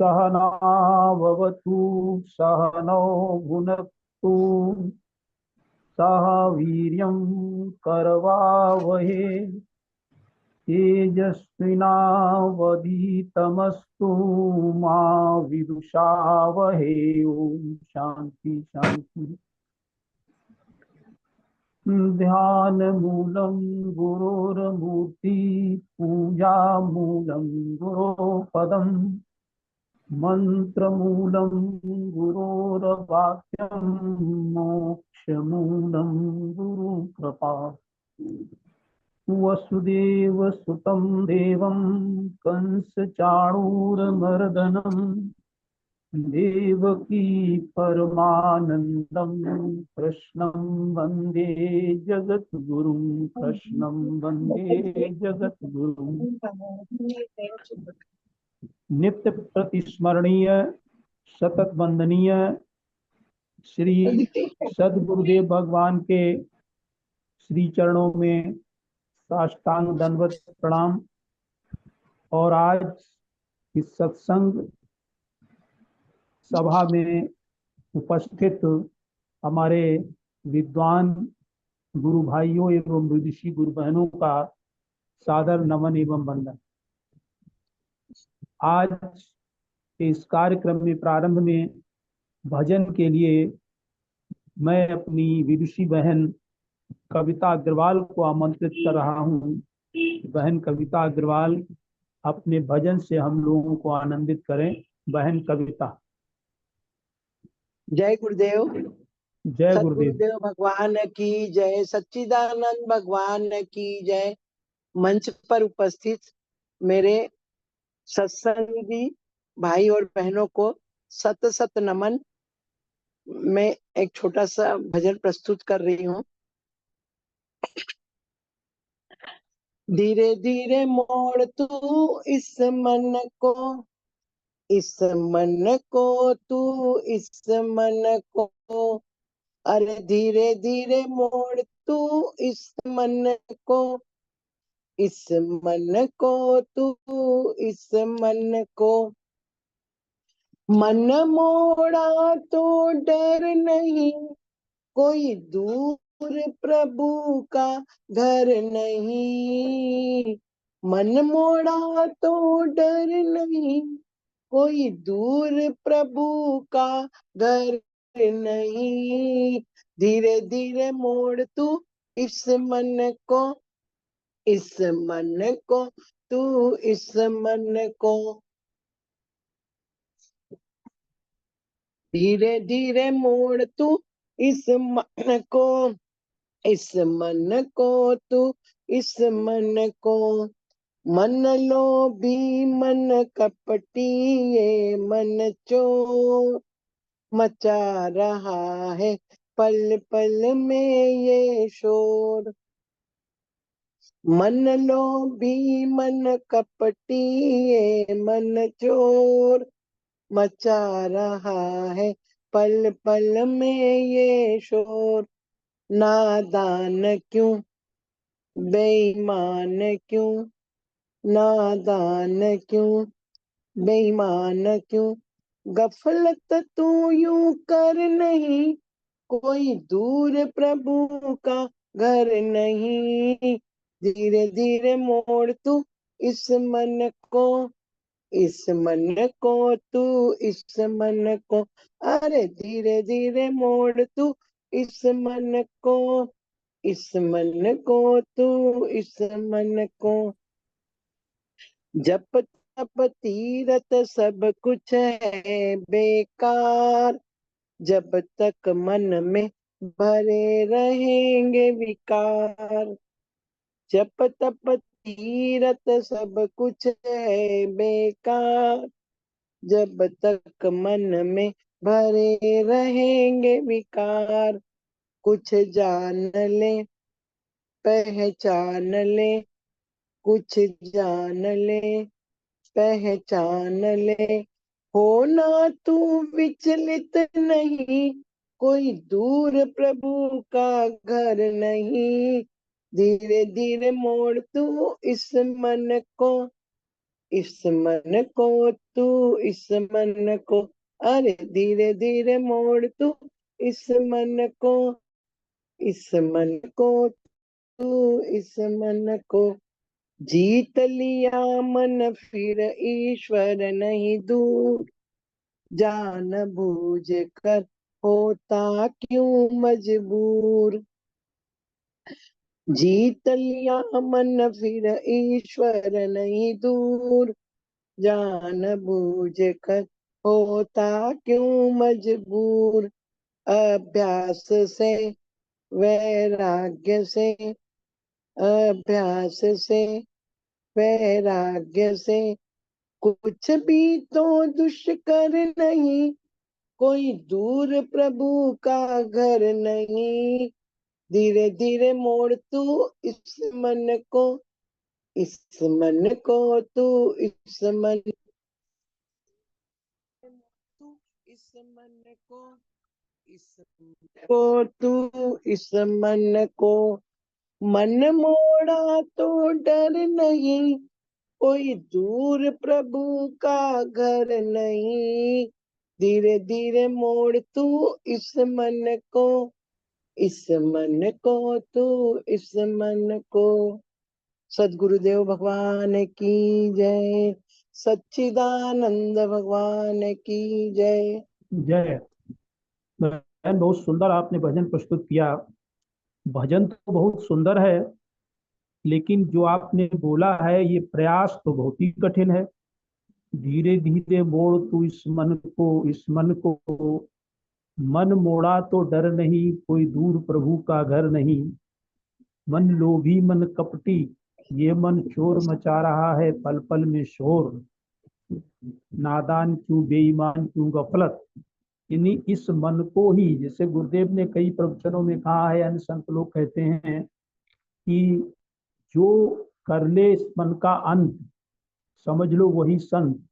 सहनावतु सहनौ भुनक्तु सह वीर्यं करवावहे तेजस्विनावधीतमस्तु मा विदुषावहे। ओम शांति शांति। ध्यान मूलं गुरोर्मूर्ति पूजा मूलं गुरो पदम् मंत्रमूलं गुरोर्वाक्यं मोक्षमूलं गुरुकृपा। वसुदेवसुतं देवं कंसचाणूरमर्दनं देवकी परमानन्दं कृष्णं वन्दे जगद्गुरुं। कृष्णं वन्दे जगद्गुरुं। नित्य प्रतिस्मरणीय सतत वंदनीय श्री सदगुरुदेव भगवान के श्री चरणों में साष्टांग दंडवत प्रणाम। और आज इस सत्संग सभा में उपस्थित हमारे विद्वान गुरु भाइयों एवं विदुषी गुरु बहनों का सादर नमन एवं वंदन। आज के इस कार्यक्रम में प्रारंभ में भजन के लिए मैं अपनी विदुषी बहन कविता अग्रवाल को आमंत्रित कर रहा हूँ। बहन कविता अग्रवाल अपने भजन से हम लोगों को आनंदित करें। बहन कविता। जय गुरुदेव। जय गुरुदेव। सतगुरुदेव भगवान की जय। सच्चिदानंद भगवान की जय। मंच पर उपस्थित मेरे सत्संगी भाई और बहनों को सत सत नमन। मैं एक छोटा सा भजन प्रस्तुत कर रही हूँ। धीरे धीरे मोड़ तू इस मन को, इस मन को तू, इस मन को। अरे धीरे धीरे मोड़ तू इस मन को, इस मन को तू, इस मन को। मन मोड़ा तो डर नहीं, कोई दूर प्रभु का घर नहीं। मन मोड़ा तो डर नहीं, कोई दूर प्रभु का घर नहीं। धीरे धीरे मोड़ तू इस मन को, इस मन को तू, इस मन को। धीरे धीरे मोड़ तू इस मन को, इस मन को तू, इस मन को। मन लोभी मन कपटी ये मन चोर, मचा रहा है पल पल में ये शोर। मन लोभी मन कपटी ये मन चोर, मचा रहा है पल पल में ये शोर। नादान क्यों, बेईमान क्यों, नादान क्यों, बेईमान क्यों। गफलत तू यूं कर नहीं, कोई दूर प्रभु का घर नहीं। धीरे धीरे मोड़ तू इस मन को, इस मन को तू, इस मन को। अरे धीरे धीरे मोड़ तू इस मन को, इस मन को तू, इस मन को। जप तप तीरथ सब कुछ है बेकार, जब तक मन में भरे रहेंगे विकार। जप तप तीरथ सब कुछ है बेकार, जब तक मन में भरे रहेंगे विकार। कुछ जान ले, पहचान ले, कुछ जान ले, पहचान ले। होना तू विचलित नहीं, कोई दूर प्रभु का घर नहीं। धीरे धीरे मोड़ तू इस मन को, इस मन को तू, इस मन को, अरे धीरे धीरे मोड़ तू इस मन को, इस मन को तू, इस मन को। जीत लिया मन फिर ईश्वर नहीं दूर, जान बूझ कर होता क्यों मजबूर। जीत लिया मन फिर ईश्वर नहीं दूर, जान बूझ कर होता क्यों मजबूर। अभ्यास से, वैराग्य से, अभ्यास से, वैराग्य से, कुछ भी तो दुष्कर नहीं, कोई दूर प्रभु का घर नहीं। धीरे धीरे मोड़ तू इस मन को, इस मन को तू, इस मन तू, इस मन को, इस मन को तू, इस मन को। मन मोड़ा तो डर नहीं, कोई दूर प्रभु का घर नहीं। धीरे धीरे मोड़ तू इस मन को, इस मन को तू, इस मन को। सद्गुरुदेव भगवान की जय, सच्चिदानंद भगवान की जय। जय। बहन, बहुत सुंदर आपने भजन प्रस्तुत किया। भजन तो बहुत सुंदर है, लेकिन जो आपने बोला है ये प्रयास तो बहुत ही कठिन है। धीरे धीरे मोड़ तू इस मन को, इस मन को, मन मोड़ा तो डर नहीं, कोई दूर प्रभु का घर नहीं। मन लोभी मन कपटी, ये मन चोर मचा रहा है पल पल में शोर। नादान क्यों, बेईमान क्यों, गफलत। यानी इस मन को ही, जैसे गुरुदेव ने कई प्रवचनों में कहा है, अन्य संत लोग कहते हैं कि जो कर ले इस मन का अंत, समझ लो वही संत।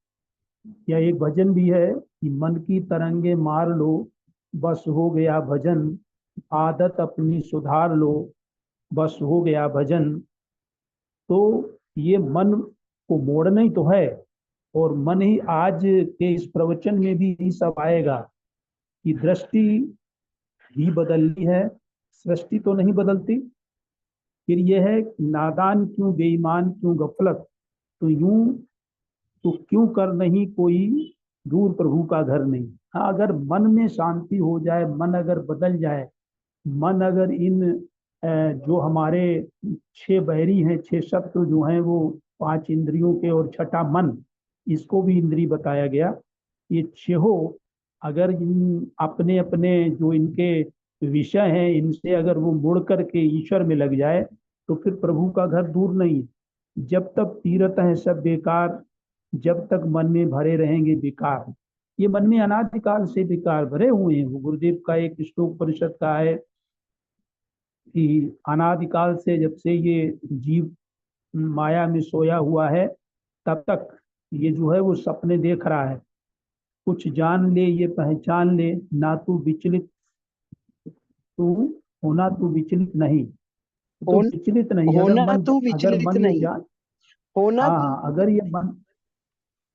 या एक भजन भी है कि मन की तरंगे मार लो, बस हो गया भजन। आदत अपनी सुधार लो, बस हो गया भजन। तो ये मन को मोड़ना ही तो है, और मन ही आज के इस प्रवचन में भी यही सब आएगा कि दृष्टि ही बदलनी है, सृष्टि तो नहीं बदलती। फिर यह है नादान क्यों, बेईमान क्यों, गफलत। तो यूं तो क्यों कर नहीं कोई दूर प्रभु का घर नहीं। हाँ, अगर मन में शांति हो जाए, मन अगर बदल जाए, मन अगर इन जो हमारे छह बहरी हैं, छह शब्द जो हैं वो पांच इंद्रियों के, और छठा मन, इसको भी इंद्री बताया गया। ये छहों अगर इन अपने अपने जो इनके विषय हैं, इनसे अगर वो मुड़ करके ईश्वर में लग जाए, तो फिर प्रभु का घर दूर नहीं। जब तक तीरथ है सब बेकार, जब तक मन में भरे रहेंगे विकार। ये मन में अनादिकाल से विकार भरे हुए हैं। वो गुरुदेव का एक श्लोक परिषद का है कि अनादिकाल से, जब से ये जीव माया में सोया हुआ है, तब तक ये जो है वो सपने देख रहा है। कुछ जान ले ये पहचान ले, ना तू विचलित तू, होना तू विचलित नहीं। तो होन, विचलित नहीं, अगर होना मन, तू अगर विचलित मन ये नहीं, जान, होना हाँ तू, हाँ, अगर ये मन,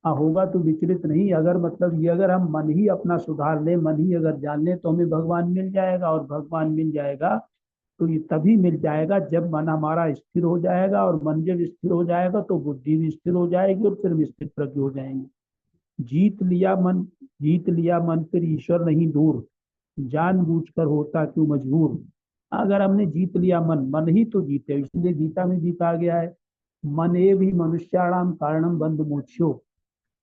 हाँ होगा तो विचलित नहीं। अगर मतलब ये, अगर हम मन ही अपना सुधार ले, मन ही अगर जान ले, तो हमें भगवान मिल जाएगा। और भगवान मिल जाएगा तो ये तभी मिल जाएगा जब मन हमारा स्थिर हो जाएगा। और मन जब स्थिर हो जाएगा तो बुद्धि भी स्थिर हो जाएगी, और फिर हम स्थिर प्रज्ञ हो जाएंगे। जीत लिया मन, जीत लिया मन फिर ईश्वर नहीं दूर, जानबूझकर होता क्यों मजबूर। अगर हमने जीत लिया मन, मन ही तो जीते, इसलिए गीता में भी कहा गया है, मन एव ही मनुष्याणाम कारणम बंध मोक्ष्यो।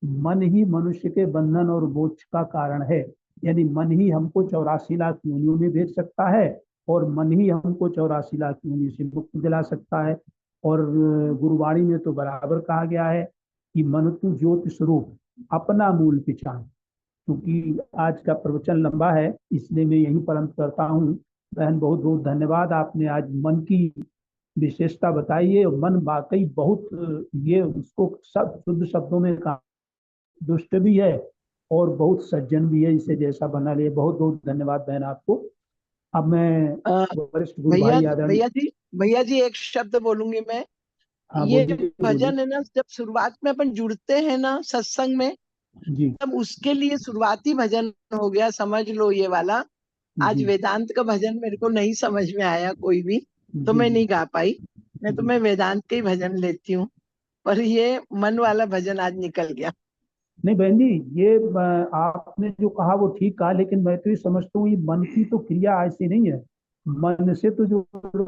मन ही मनुष्य के बंधन और मोक्ष का कारण है। यानी मन ही हमको 84 लाख योनियों में भेज सकता है, और मन ही हमको 84 लाख योनियों से मुक्ति दिला सकता है। और गुरुवाणी में तो बराबर कहा गया है कि मन तू ज्योति स्वरूप, अपना मूल पहचान। क्योंकि आज का प्रवचन लंबा है, इसलिए मैं यहीं पर अंत करता हूँ। बहन, बहुत बहुत धन्यवाद, आपने आज मन की विशेषता बताई है। मन वाकई बहुत, ये उसको सब शुद्ध शब्दों में कहा, दुष्ट भी है और बहुत सज्जन भी है, इसे जैसा बना लिए। बहुत बहुत धन्यवाद बहन आपको। अब मैं अ, वरिष्ठ गुरु भैया भाई आदरणीय, भैया जी, भैया जी एक शब्द बोलूंगी मैं। हाँ ये बोलिए बोलिए। भजन है ना, जब शुरुआत में अपन जुड़ते हैं ना सत्संग में, जी तब उसके लिए शुरुआती भजन हो गया, समझ लो ये वाला। आज जी वेदांत का भजन मेरे को नहीं समझ में आया कोई भी, तो जी मैं जी नहीं गा पाई। मैं तो जी। मैं वेदांत के ही भजन लेती हूँ, पर ये मन वाला भजन आज निकल गया। नहीं बहन जी, ये आपने जो कहा वो ठीक कहा, लेकिन मैं तो ये समझता हूँ ये मन की तो क्रिया ऐसी नहीं है। मन से तो जो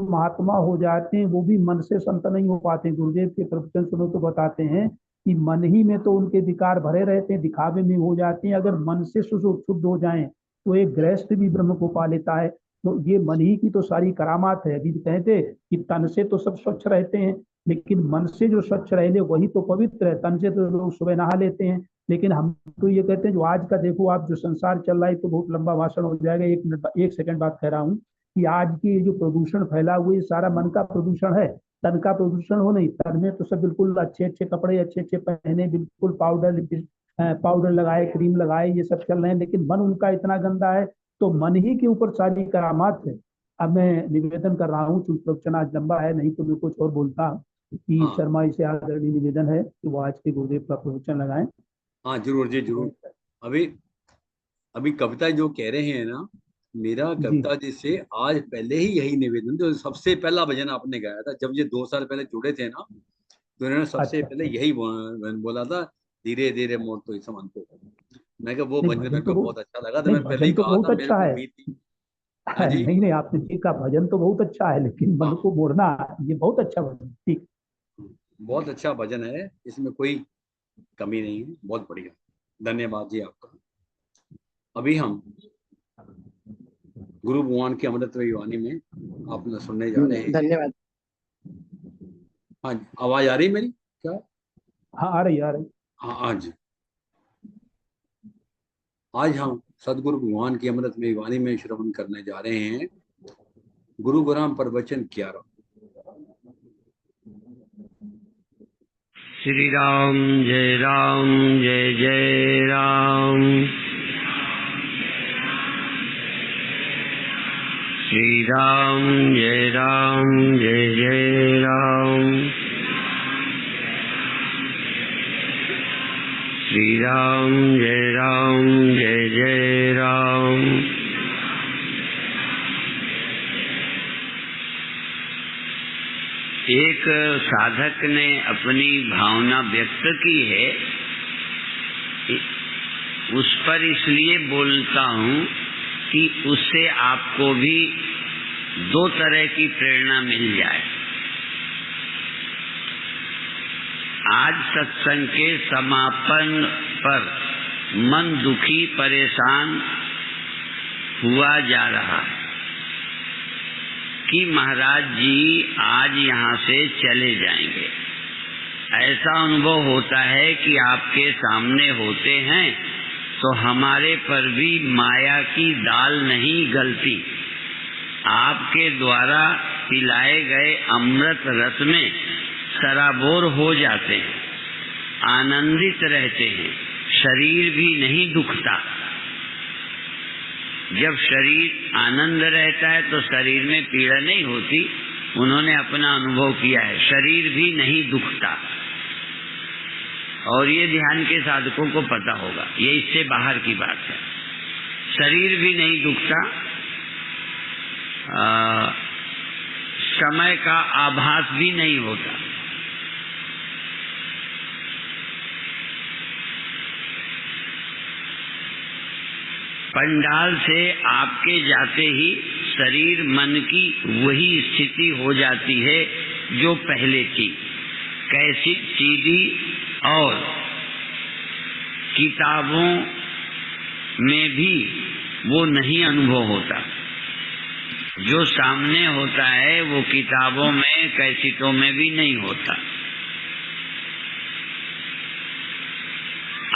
महात्मा हो जाते हैं वो भी मन से संत नहीं हो पाते। गुरुदेव के प्रवचन सुनो तो बताते हैं कि मन ही में तो उनके विकार भरे रहते हैं, दिखावे में हो जाते हैं। अगर मन से शुद्ध हो जाएं तो एक गृहस्थ भी ब्रह्म को पा लेता है। तो ये मन ही की तो सारी करामात है। अभी कहते कि तन से तो सब स्वच्छ रहते हैं, लेकिन मन से जो स्वच्छ रहे वही तो पवित्र है। तन से तो लोग सुबह नहा लेते हैं, लेकिन हम तो ये कहते हैं जो आज का देखो आप, जो संसार चल रहा है, तो बहुत लंबा भाषण हो जाएगा, 1 मिनट 1 सेकंड बात कह रहा हूँ कि आज की जो प्रदूषण फैला हुआ है, ये सारा मन का प्रदूषण है। तन का प्रदूषण हो नहीं। तन में तो सब बिल्कुल अच्छे अच्छे कपड़े अच्छे अच्छे पहने, बिल्कुल पाउडर लगाए, क्रीम लगाए, ये सब चल रहे हैं, लेकिन मन उनका इतना गंदा है। तो मन ही के ऊपर सारी करामात है। अब मैं निवेदन कर रहा हूँ, चूंकि प्रवचन आज लंबा है, नहीं तो मैं कुछ और बोलता कि हाँ शर्मा जी से आदरणीय निवेदन है कि वो आज के गुरुदेव का प्रवचन लगाएं। हाँ, जरूर जी जरूर। अभी अभी कविता जो कह रहे हैं ना, मेरा जी कविता जी से आज पहले ही यही निवेदन, जो सबसे पहला भजन आपने गाया था जब ये 2 साल पहले जुड़े थे ना, तो इन्होंने सबसे अच्छा पहले अच्छा। यही बोला था, धीरे धीरे मोड़ तो इस मन को। मैं कहा वो नहीं भजन भजन मेरे तो को बहुत, बहुत अच्छा लगा, तो नहीं मैं पहले ही भजन तो कहा बहुत था, मेरे अच्छा को है। उम्मीद थी। हाँ जी। नहीं नहीं, आपने ठीक कहा, भजन तो बहुत अच्छा है, लेकिन मन हाँ, को मोड़ना, ये बहुत अच्छा भजन, ठीक। बहुत अच्छा भजन है, इसमें कोई कमी नहीं है, बहुत बढ़िया। धन्यवाद जी आपका। अभी हम गुरु भगवान की अमृतमयी वाणी में आप सुनने जा रहे हैं। धन्यवाद। हाँ जी, आवाज आ रही है मेरी क्या? हाँ आ रही आ रही। हाँ हाँ जी। आज हम सदगुरु भगवान की अमृतमयी वाणी में श्रवण करने जा रहे हैं गुरु ग्राम प्रवचन 11। श्री राम जय जय राम। श्री राम जय जय राम। श्री राम जय जय राम। एक साधक ने अपनी भावना व्यक्त की है, उस पर इसलिए बोलता हूँ कि उससे आपको भी 2 तरह की प्रेरणा मिल जाए। आज सत्संग के समापन पर मन दुखी परेशान हुआ जा रहा है कि महाराज जी आज यहाँ से चले जाएंगे। ऐसा अनुभव होता है कि आपके सामने होते हैं तो हमारे पर भी माया की दाल नहीं गलती। आपके द्वारा पिलाए गए अमृत रस में सराबोर हो जाते हैं, आनंदित रहते हैं, शरीर भी नहीं दुखता। जब शरीर आनंद रहता है तो शरीर में पीड़ा नहीं होती। उन्होंने अपना अनुभव किया है, शरीर भी नहीं दुखता। और ये ध्यान के साधकों को पता होगा, ये इससे बाहर की बात है। शरीर भी नहीं दुखता, समय का आभास भी नहीं होता। पंडाल से आपके जाते ही शरीर मन की वही स्थिति हो जाती है जो पहले थी। कैसी सीधी और किताबों में भी वो नहीं अनुभव होता। जो सामने होता है वो किताबों में, कैसेटों में भी नहीं होता।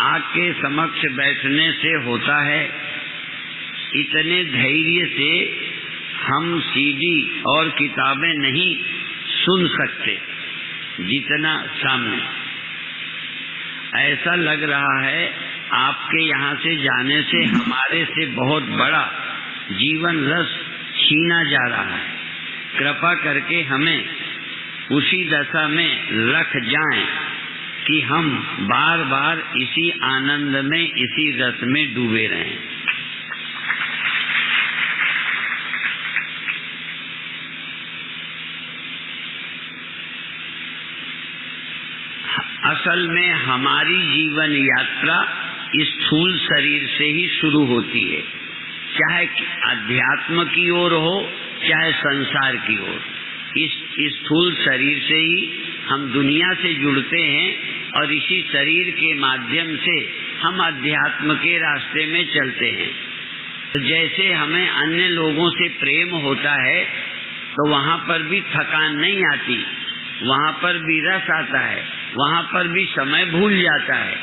आग के समक्ष बैठने से होता है। इतने धैर्य से हम सीडी और किताबें नहीं सुन सकते जितना सामने। ऐसा लग रहा है आपके यहाँ से जाने से हमारे से बहुत बड़ा जीवन रस छीना जा रहा है। कृपा करके हमें उसी दशा में रख जाएं कि हम बार बार इसी आनंद में, इसी रस में डूबे रहें। असल में हमारी जीवन यात्रा स्थूल शरीर से ही शुरू होती है, चाहे अध्यात्म की ओर हो चाहे संसार की ओर। इस स्थूल शरीर से ही हम दुनिया से जुड़ते हैं और इसी शरीर के माध्यम से हम अध्यात्म के रास्ते में चलते हैं। तो जैसे हमें अन्य लोगों से प्रेम होता है तो वहाँ पर भी थकान नहीं आती, वहाँ पर भी रस आता है, वहाँ पर भी समय भूल जाता है।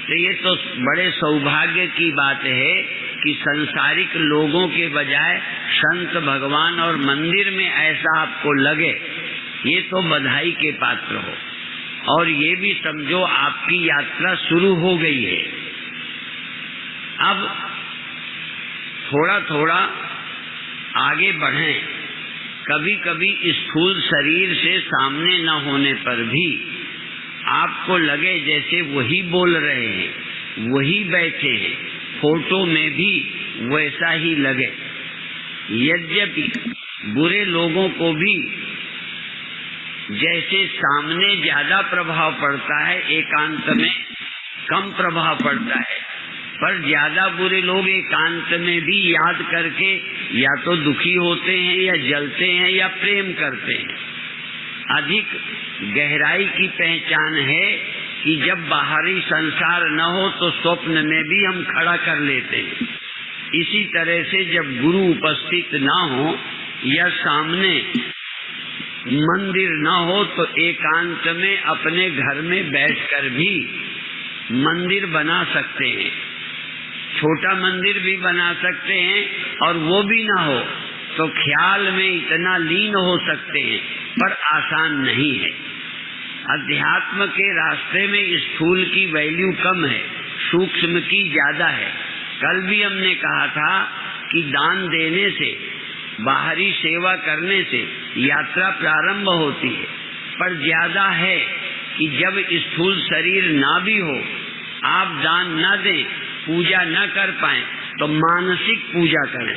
तो ये तो बड़े सौभाग्य की बात है कि संसारिक लोगों के बजाय संत, भगवान और मंदिर में ऐसा आपको लगे, ये तो बधाई के पात्र हो। और ये भी समझो आपकी यात्रा शुरू हो गई है। अब थोड़ा थोड़ा आगे बढ़ें। कभी कभी स्थूल शरीर से सामने न होने पर भी आपको लगे जैसे वही बोल रहे हैं, वही बैठे हैं, फोटो में भी वैसा ही लगे। यद्यपि बुरे लोगों को भी जैसे सामने ज्यादा प्रभाव पड़ता है, एकांत में कम प्रभाव पड़ता है, पर ज्यादा बुरे लोग एकांत में भी याद करके या तो दुखी होते हैं या जलते हैं या प्रेम करते हैं। अधिक गहराई की पहचान है कि जब बाहरी संसार न हो तो स्वप्न में भी हम खड़ा कर लेते हैं। इसी तरह से जब गुरु उपस्थित न हो या सामने मंदिर न हो तो एकांत में अपने घर में बैठकर भी मंदिर बना सकते हैं, छोटा मंदिर भी बना सकते हैं। और वो भी ना हो तो ख्याल में इतना लीन हो सकते हैं, पर आसान नहीं है। अध्यात्म के रास्ते में स्थूल की वैल्यू कम है, सूक्ष्म की ज्यादा है। कल भी हमने कहा था कि दान देने से, बाहरी सेवा करने से यात्रा प्रारंभ होती है, पर ज्यादा है कि जब स्थूल शरीर ना भी हो, आप दान न दें, पूजा न कर पाए तो मानसिक पूजा करें।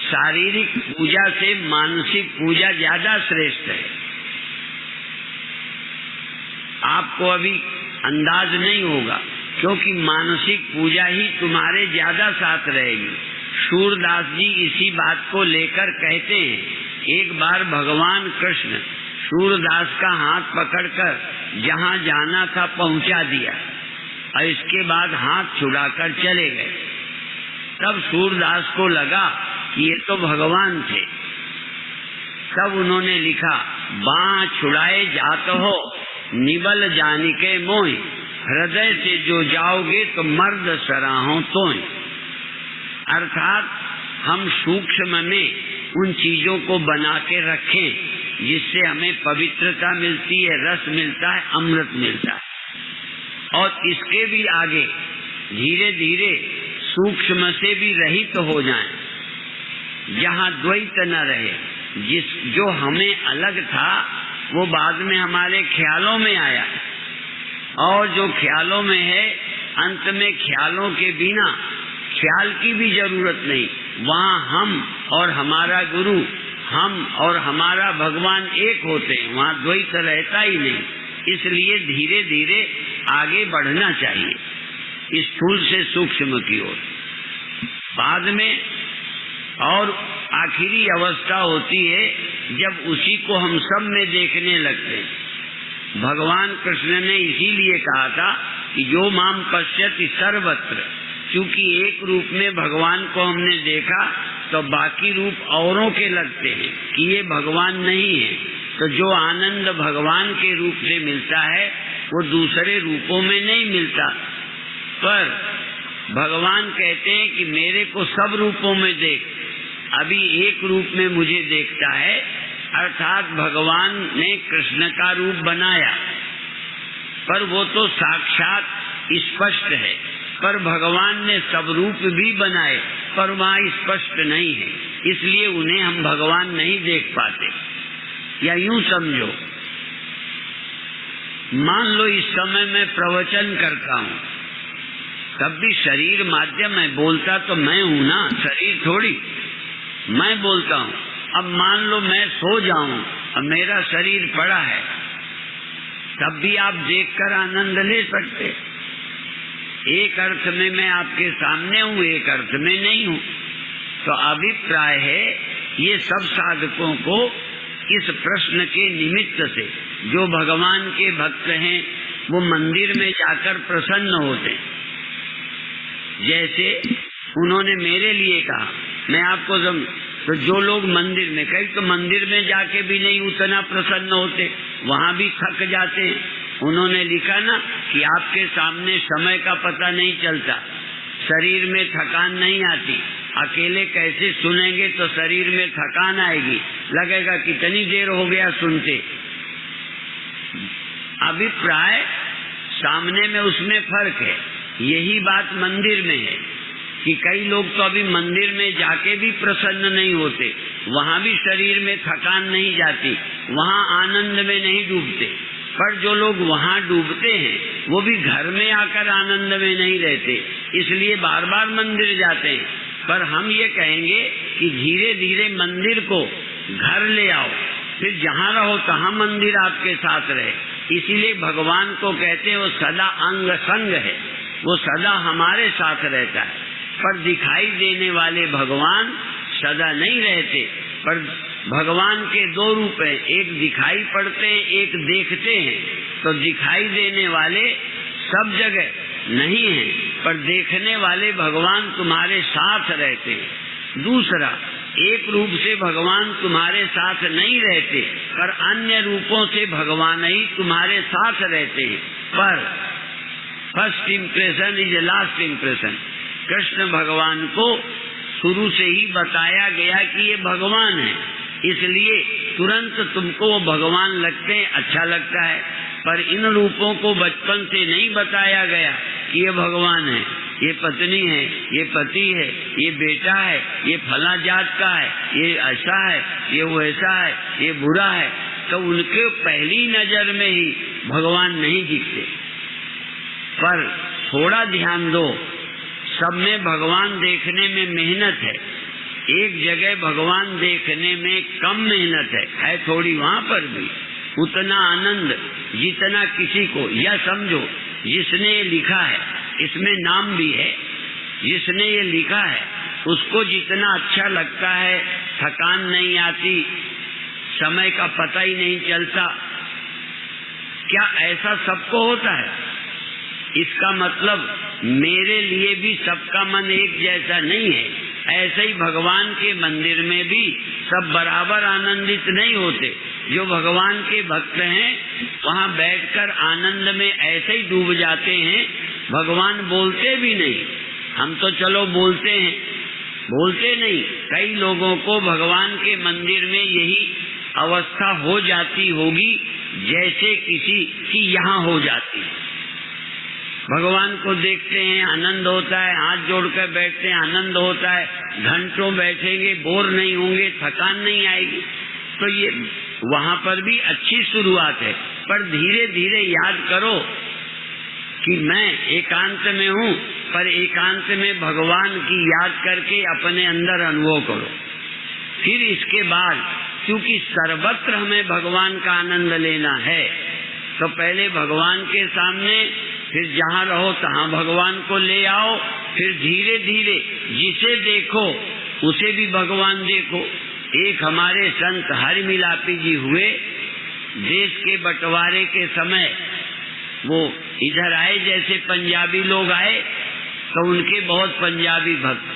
शारीरिक पूजा से मानसिक पूजा ज्यादा श्रेष्ठ है। आपको अभी अंदाज नहीं होगा, क्योंकि मानसिक पूजा ही तुम्हारे ज्यादा साथ रहेगी। सूरदास जी इसी बात को लेकर कहते हैं, एक बार भगवान कृष्ण सूरदास का हाथ पकड़कर जहाँ जाना था पहुँचा दिया और इसके बाद हाथ छुड़ाकर चले गए। तब सूरदास को लगा कि ये तो भगवान थे। तब उन्होंने लिखा, बाँ छुड़ाए जात हो निबल जानिके मोहि, हृदय से जो जाओगे तो मर्द सराहों तोय। अर्थात हम सूक्ष्म में उन चीजों को बना के रखें जिससे हमें पवित्रता मिलती है, रस मिलता है, अमृत मिलता है। और इसके भी आगे धीरे धीरे सूक्ष्म से भी रहित हो जाएं, जहाँ द्वैत न रहे। जो हमें अलग था वो बाद में हमारे ख्यालों में आया, और जो ख्यालों में है अंत में ख्यालों के बिना ख्याल की भी जरूरत नहीं। वहाँ हम और हमारा गुरु, हम और हमारा भगवान एक होते हैं, वहाँ द्वैत रहता ही नहीं। इसलिए धीरे धीरे आगे बढ़ना चाहिए स्थूल से सूक्ष्म की ओर। बाद में और आखिरी अवस्था होती है जब उसी को हम सब में देखने लगते हैं। भगवान कृष्ण ने इसीलिए कहा था कि जो माम पश्यति सर्वत्र, क्योंकि एक रूप में भगवान को हमने देखा तो बाकी रूप औरों के लगते हैं कि ये भगवान नहीं है। तो जो आनंद भगवान के रूप से मिलता है वो दूसरे रूपों में नहीं मिलता। पर भगवान कहते हैं कि मेरे को सब रूपों में देख, अभी एक रूप में मुझे देखता है। अर्थात भगवान ने कृष्ण का रूप बनाया, पर वो तो साक्षात स्पष्ट है। पर भगवान ने सब रूप भी बनाए, पर वहाँ स्पष्ट नहीं है, इसलिए उन्हें हम भगवान नहीं देख पाते। या यूं समझो, मान लो इस समय मैं प्रवचन करता हूँ, तब भी शरीर माध्यम है, बोलता तो मैं हूं ना, शरीर थोड़ी, मैं बोलता हूँ। अब मान लो मैं सो जाऊं, अब मेरा शरीर पड़ा है, तब भी आप देखकर आनंद ले सकते। एक अर्थ में मैं आपके सामने हूं, एक अर्थ में नहीं हूं। तो अभिप्राय है ये सब साधकों को इस प्रश्न के निमित्त से, जो भगवान के भक्त हैं वो मंदिर में जाकर प्रसन्न होते हैं। जैसे उन्होंने मेरे लिए कहा, मैं आपको तो जो लोग मंदिर में, कई तो मंदिर में जाके भी नहीं उतना प्रसन्न होते, वहां भी थक जाते हैं। उन्होंने लिखा ना कि आपके सामने समय का पता नहीं चलता, शरीर में थकान नहीं आती, अकेले कैसे सुनेंगे तो शरीर में थकान आएगी, लगेगा कितनी देर हो गया सुनते। अभिप्राय सामने में उसमें फर्क है। यही बात मंदिर में है कि कई लोग तो अभी मंदिर में जाके भी प्रसन्न नहीं होते, वहां भी शरीर में थकान नहीं जाती, वहां आनंद में नहीं डूबते। पर जो लोग वहां डूबते हैं वो भी घर में आकर आनंद में नहीं रहते, इसलिए बार बार मंदिर जाते हैं। पर हम ये कहेंगे कि धीरे धीरे मंदिर को घर ले आओ, फिर जहाँ रहो तहाँ मंदिर आपके साथ रहे। इसीलिए भगवान को कहते हैं वो सदा अंग संग है, वो सदा हमारे साथ रहता है। पर दिखाई देने वाले भगवान सदा नहीं रहते। पर भगवान के दो रूप हैं, एक दिखाई पड़ते हैं, एक देखते हैं। तो दिखाई देने वाले सब जगह नहीं हैं, पर देखने वाले भगवान तुम्हारे साथ रहते हैं। दूसरा, एक रूप से भगवान तुम्हारे साथ नहीं रहते, पर अन्य रूपों से भगवान ही तुम्हारे साथ रहते हैं। पर first impression is last impression. Krishna भगवान को शुरू से ही बताया गया कि ये भगवान है, इसलिए तुरंत तुमको वो भगवान लगते हैं, अच्छा लगता है। पर इन रूपों को बचपन से नहीं बताया गया कि ये भगवान है, ये पत्नी है, ये पति है, ये बेटा है, ये फला जात का है, ये ऐसा है, ये वैसा है, ये बुरा है। तो उनके पहली नजर में ही भगवान नहीं दिखते। पर थोड़ा ध्यान दो, सब में भगवान देखने में मेहनत है, एक जगह भगवान देखने में कम मेहनत है थोड़ी, वहां पर भी उतना आनंद जितना किसी को। या समझो जिसने ये लिखा है, इसमें नाम भी है, जिसने ये लिखा है उसको जितना अच्छा लगता है, थकान नहीं आती, समय का पता ही नहीं चलता। क्या ऐसा सबको होता है? इसका मतलब मेरे लिए भी सबका मन एक जैसा नहीं है। ऐसे ही भगवान के मंदिर में भी सब बराबर आनंदित नहीं होते। जो भगवान के भक्त हैं वहां बैठकर आनंद में ऐसे ही डूब जाते हैं, भगवान बोलते भी नहीं। हम तो चलो बोलते हैं, बोलते नहीं। कई लोगों को भगवान के मंदिर में यही अवस्था हो जाती होगी जैसे किसी की यहाँ हो जाती है। भगवान को देखते हैं, आनंद होता है, हाथ जोड़कर बैठते हैं, आनंद होता है, घंटों बैठेंगे, बोर नहीं होंगे, थकान नहीं आएगी। तो ये वहां पर भी अच्छी शुरुआत है। पर धीरे धीरे याद करो कि मैं एकांत में हूँ, पर एकांत में भगवान की याद करके अपने अंदर अनुभव करो। फिर इसके बाद क्योंकि सर्वत्र हमें भगवान का आनंद लेना है, तो पहले भगवान के सामने, फिर जहाँ रहो तहाँ भगवान को ले आओ। फिर धीरे धीरे जिसे देखो उसे भी भगवान देखो। एक हमारे संत हरिमिलापी जी हुए, देश के बंटवारे के समय वो इधर आए, जैसे पंजाबी लोग आए तो उनके बहुत पंजाबी भक्त,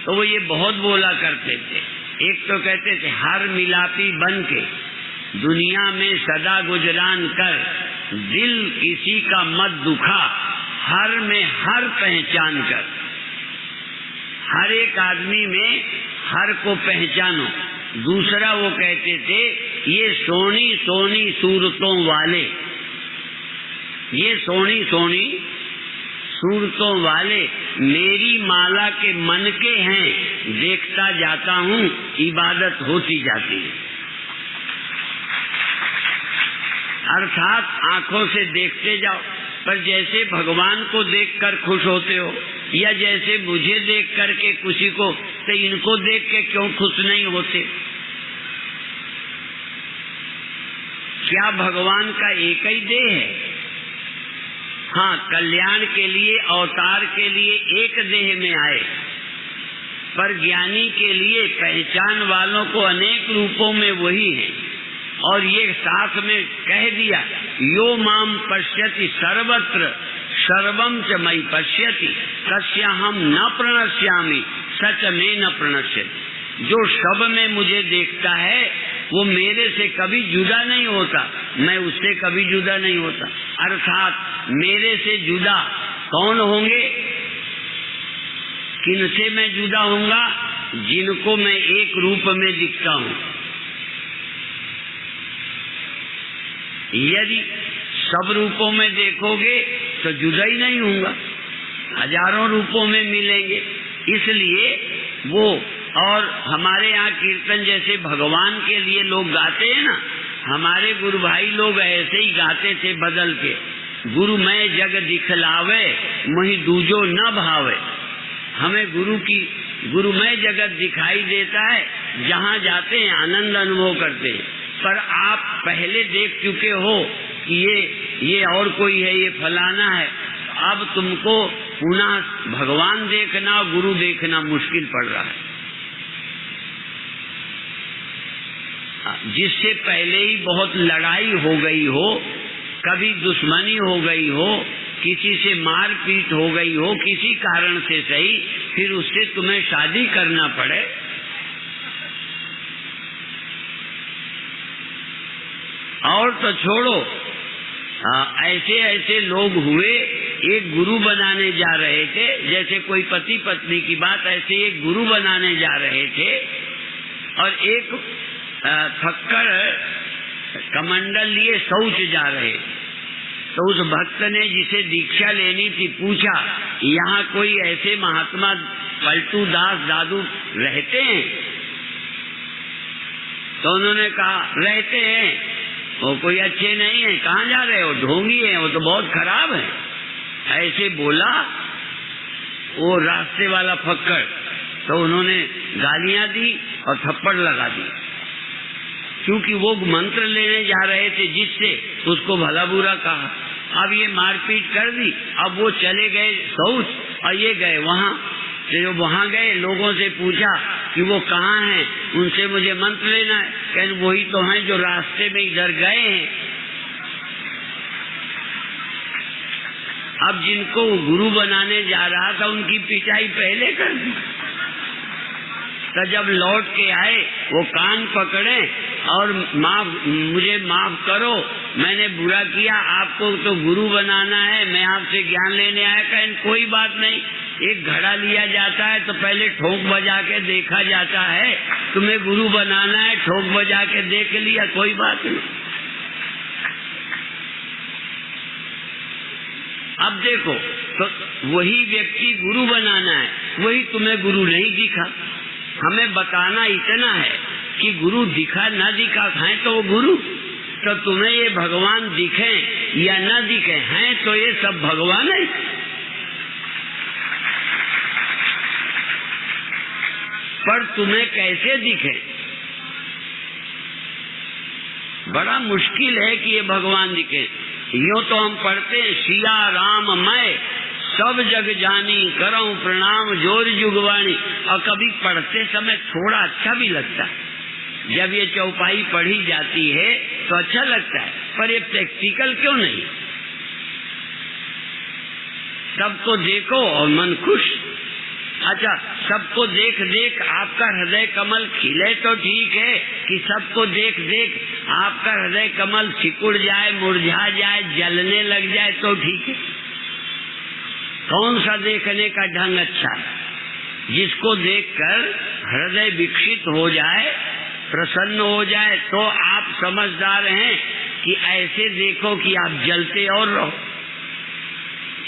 तो वो ये बहुत बोला करते थे। एक तो कहते थे हर मिलापी बन के दुनिया में सदा गुजरान कर, दिल किसी का मत दुखा, हर में हर पहचान कर। हर एक आदमी में हर को पहचानो। दूसरा वो कहते थे ये सोनी सोनी सूरतों वाले, ये सोनी सोनी सूरतों वाले मेरी माला के मन के हैं, देखता जाता हूँ, इबादत होती जाती है। अर्थात आंखों से देखते जाओ, पर जैसे भगवान को देखकर खुश होते हो या जैसे मुझे देख करके किसी को, तो इनको देख के क्यों खुश नहीं होते? क्या भगवान का एक ही देह है? हाँ, कल्याण के लिए, अवतार के लिए एक देह में आए, पर ज्ञानी के लिए, पहचान वालों को अनेक रूपों में वही है। और ये साथ में कह दिया, यो माम पश्यति सर्वत्र सर्वम च मयि पश्यति तस्याहं न प्रणश्यामि सच में न प्रणश्यति। जो सब में मुझे देखता है वो मेरे से कभी जुदा नहीं होता, मैं उससे कभी जुदा नहीं होता। अर्थात मेरे से जुदा कौन होंगे? किनसे मैं जुदा होऊंगा? जिनको मैं एक रूप में दिखता हूँ। यदि सब रूपों में देखोगे तो जुदा ही नहीं होऊंगा, हजारों रूपों में मिलेंगे। इसलिए वो, और हमारे यहाँ कीर्तन जैसे भगवान के लिए लोग गाते हैं ना, हमारे गुरु भाई लोग ऐसे ही गाते थे बदल के, गुरु मैं जग दिखलावे मोहि दूजो न भावे। हमें गुरु में जगत दिखाई देता है, जहाँ जाते हैं आनंद अनुभव करते हैं। पर आप पहले देख चुके हो कि ये और कोई है, ये फलाना है, अब तुमको पुनः भगवान देखना, गुरु देखना मुश्किल पड़ रहा है। जिससे पहले ही बहुत लड़ाई हो गई हो, कभी दुश्मनी हो गई हो, किसी से मारपीट हो गई हो, किसी कारण से सही, फिर उससे तुम्हें शादी करना पड़े, और तो छोड़ो। ऐसे ऐसे लोग हुए, एक गुरु बनाने जा रहे थे, जैसे कोई पति पत्नी की बात, ऐसे एक गुरु बनाने जा रहे थे, और एक फक्कड़ कमंडल लिए शौच जा रहे, तो उस भक्त ने जिसे दीक्षा लेनी थी पूछा, यहाँ कोई ऐसे महात्मा पलटू दास दादू रहते हैं? तो उन्होंने कहा रहते हैं, वो कोई अच्छे नहीं है, कहाँ जा रहे हो? ढोंगी है, वो तो बहुत खराब है। ऐसे बोला वो रास्ते वाला फक्कड़, तो उन्होंने गालियां दी और थप्पड़ लगा दी, क्योंकि वो मंत्र लेने जा रहे थे जिससे उसको भला बुरा कहा। अब ये मारपीट कर दी, अब वो चले गए शौच और ये गए वहाँ। जो वहाँ गए, लोगों से पूछा कि वो कहाँ हैं, उनसे मुझे मंत्र लेना है। कहने वही तो हैं जो रास्ते में इधर गए हैं। अब जिनको गुरु बनाने जा रहा था उनकी पिटाई पहले कर दी। तो जब लौट के आए, वो कान पकड़े और मुझे माफ करो, मैंने बुरा किया, आपको तो गुरु बनाना है, मैं आपसे ज्ञान लेने आया। कहें कोई बात नहीं, एक घड़ा लिया जाता है तो पहले ठोक बजा के देखा जाता है, तुम्हें गुरु बनाना है, ठोक बजा के देख लिया, कोई बात नहीं। अब देखो, तो वही व्यक्ति गुरु बनाना है, वही तुम्हें गुरु नहीं दिखा। हमें बताना इतना है कि गुरु दिखा ना दिखा है तो वो गुरु, तो तुम्हें ये भगवान दिखे या ना दिखे हैं तो ये सब भगवान है। पर तुम्हें कैसे दिखे? बड़ा मुश्किल है कि ये भगवान दिखे। यूं तो हम पढ़ते हैं सिया राम मैं सब जग जानी करऊं प्रणाम जोर जुगवाणी, और कभी पढ़ते समय थोड़ा अच्छा भी लगता है। जब ये चौपाई पढ़ी जाती है तो अच्छा लगता है, पर ये प्रैक्टिकल क्यों नहीं? सबको देखो और मन खुश। अच्छा, सबको देख देख आपका हृदय कमल खिले तो ठीक है, कि सबको देख देख आपका हृदय कमल सिकुड़ जाए, मुरझा जाए, जलने लग जाए तो ठीक है? कौन सा देखने का ढंग अच्छा है? जिसको देखकर हृदय विकसित हो जाए, प्रसन्न हो जाए, तो आप समझदार हैं कि ऐसे देखो कि आप जलते और रहो।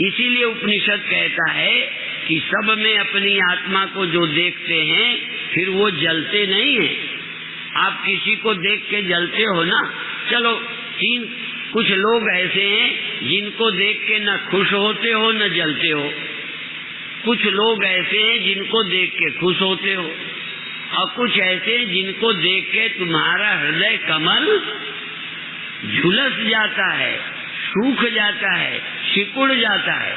इसीलिए उपनिषद कहता है कि सब में अपनी आत्मा को जो देखते हैं फिर वो जलते नहीं हैं। आप किसी को देख के जलते हो ना, चलो 3 कुछ लोग ऐसे हैं जिनको देख के न खुश होते हो न जलते हो, कुछ लोग ऐसे हैं जिनको देख के खुश होते हो, और कुछ ऐसे हैं जिनको देख के तुम्हारा हृदय कमल झुलस जाता है, सूख जाता है, सिकुड़ जाता है।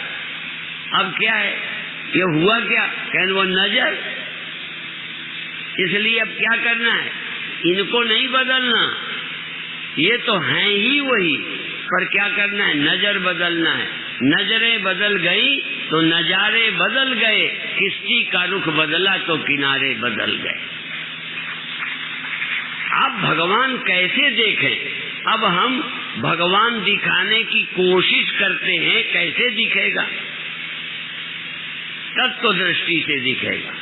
अब क्या है, ये हुआ क्या, कहने वो नजर। इसलिए अब क्या करना है, इनको नहीं बदलना, ये तो हैं ही वही, पर क्या करना है, नजर बदलना है। नजरें बदल गई तो नजारे बदल गए, किश्ती का रुख बदला तो किनारे बदल गए। आप भगवान कैसे देखें, अब हम भगवान दिखाने की कोशिश करते हैं, कैसे दिखेगा, तत्व दृष्टि से दिखेगा,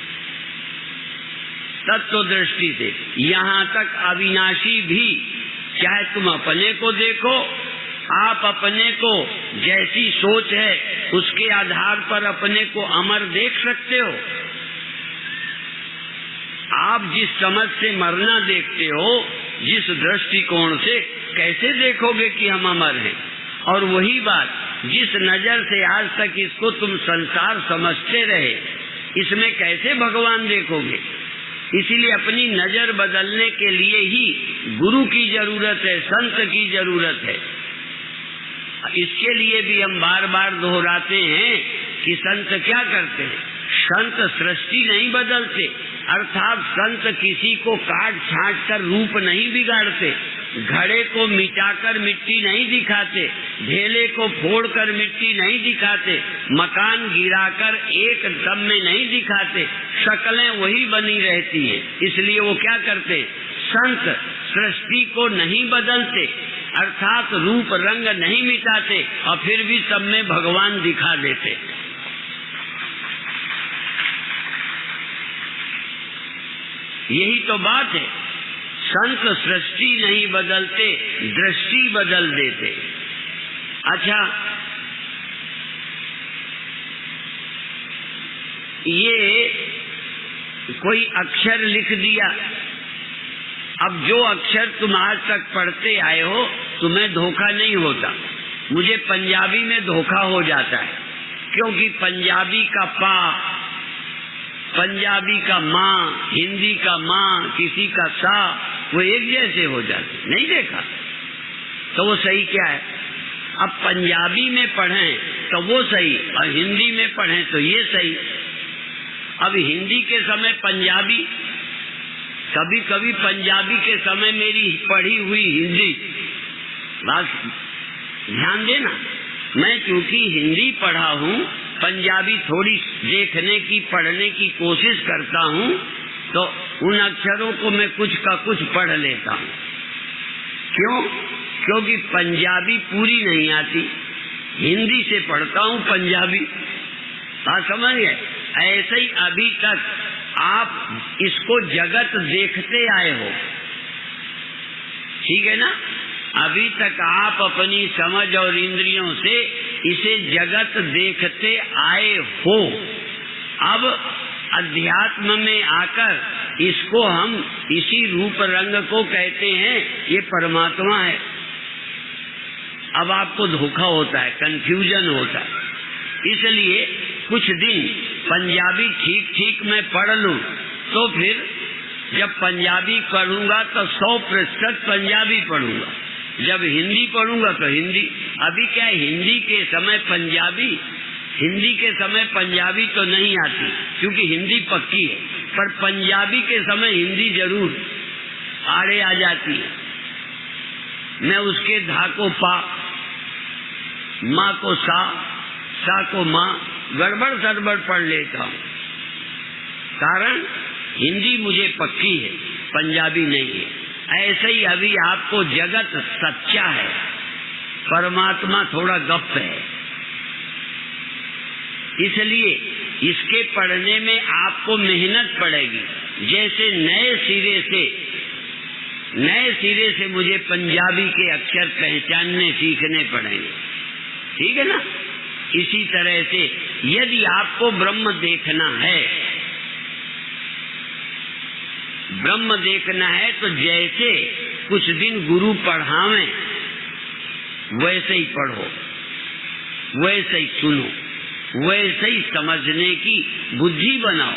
तत्व दृष्टि से। यहाँ तक अविनाशी भी, चाहे तुम अपने को देखो, आप अपने को जैसी सोच है उसके आधार पर अपने को अमर देख सकते हो। आप जिस समझ से मरना देखते हो, जिस दृष्टिकोण से, कैसे देखोगे कि हम अमर हैं। और वही बात, जिस नजर से आज तक इसको तुम संसार समझते रहे, इसमें कैसे भगवान देखोगे। इसीलिए अपनी नजर बदलने के लिए ही गुरु की जरूरत है, संत की जरूरत है। इसके लिए भी हम बार बार दोहराते हैं कि संत क्या करते हैं, संत सृष्टि नहीं बदलते, अर्थात संत किसी को काट छांट कर रूप नहीं बिगाड़ते, घड़े को मिटाकर मिट्टी नहीं दिखाते, ढेले को फोड़कर मिट्टी नहीं दिखाते, मकान गिराकर एक दम में नहीं दिखाते, शक्लें वही बनी रहती हैं। इसलिए वो क्या करते, संत सृष्टि को नहीं बदलते, अर्थात रूप रंग नहीं मिटाते, और फिर भी सब में भगवान दिखा देते। यही तो बात है, संत सृष्टि नहीं बदलते, दृष्टि बदल देते। अच्छा, ये कोई अक्षर लिख दिया, अब जो अक्षर तुम आज तक पढ़ते आए हो, तुम्हें धोखा नहीं होता। मुझे पंजाबी में धोखा हो जाता है, क्योंकि पंजाबी का पा, पंजाबी का माँ, हिंदी का माँ, किसी का सा, वो एक जैसे हो जाते। नहीं देखा तो वो सही क्या है। अब पंजाबी में पढ़ें तो वो सही, और हिंदी में पढ़ें तो ये सही। अब हिंदी के समय पंजाबी, कभी कभी पंजाबी के समय मेरी पढ़ी हुई हिंदी, बात ध्यान देना, मैं चूंकि हिंदी पढ़ा हूँ, पंजाबी थोड़ी देखने की, पढ़ने की कोशिश करता हूँ, तो उन अक्षरों को मैं कुछ का कुछ पढ़ लेता हूँ। क्यों? क्योंकि पंजाबी पूरी नहीं आती, हिंदी से पढ़ता हूँ पंजाबी। बात समझ गए। ऐसे ही अभी तक आप इसको जगत देखते आए हो, ठीक है ना। अभी तक आप अपनी समझ और इंद्रियों से इसे जगत देखते आए हो। अब अध्यात्म में आकर इसको हम इसी रूप रंग को कहते हैं ये परमात्मा है। अब आपको धोखा होता है, कंफ्यूजन होता है। इसलिए कुछ दिन पंजाबी ठीक ठीक मैं पढ़ लूं, तो फिर जब पंजाबी पढ़ूंगा तो 100% पंजाबी पढ़ूंगा, जब हिंदी पढ़ूंगा तो हिंदी। अभी क्या है, हिंदी के समय पंजाबी, हिंदी के समय पंजाबी तो नहीं आती क्योंकि हिंदी पक्की है, पर पंजाबी के समय हिंदी जरूर आड़े आ जाती है। मैं उसके धा को पा, माँ को सा को माँ, गड़बड़ सड़बड़ पढ़ लेता हूँ। कारण हिंदी मुझे पक्की है, पंजाबी नहीं है। ऐसे ही अभी आपको जगत सच्चा है, परमात्मा थोड़ा गप है। इसलिए इसके पढ़ने में आपको मेहनत पड़ेगी। जैसे नए सिरे से मुझे पंजाबी के अक्षर पहचानने सीखने पड़ेंगे, ठीक है ना। इसी तरह से यदि आपको ब्रह्म देखना है, ब्रह्म देखना है, तो जैसे कुछ दिन गुरु पढ़ावें, वैसे ही पढ़ो, वैसे ही सुनो, वैसे ही समझने की बुद्धि बनाओ।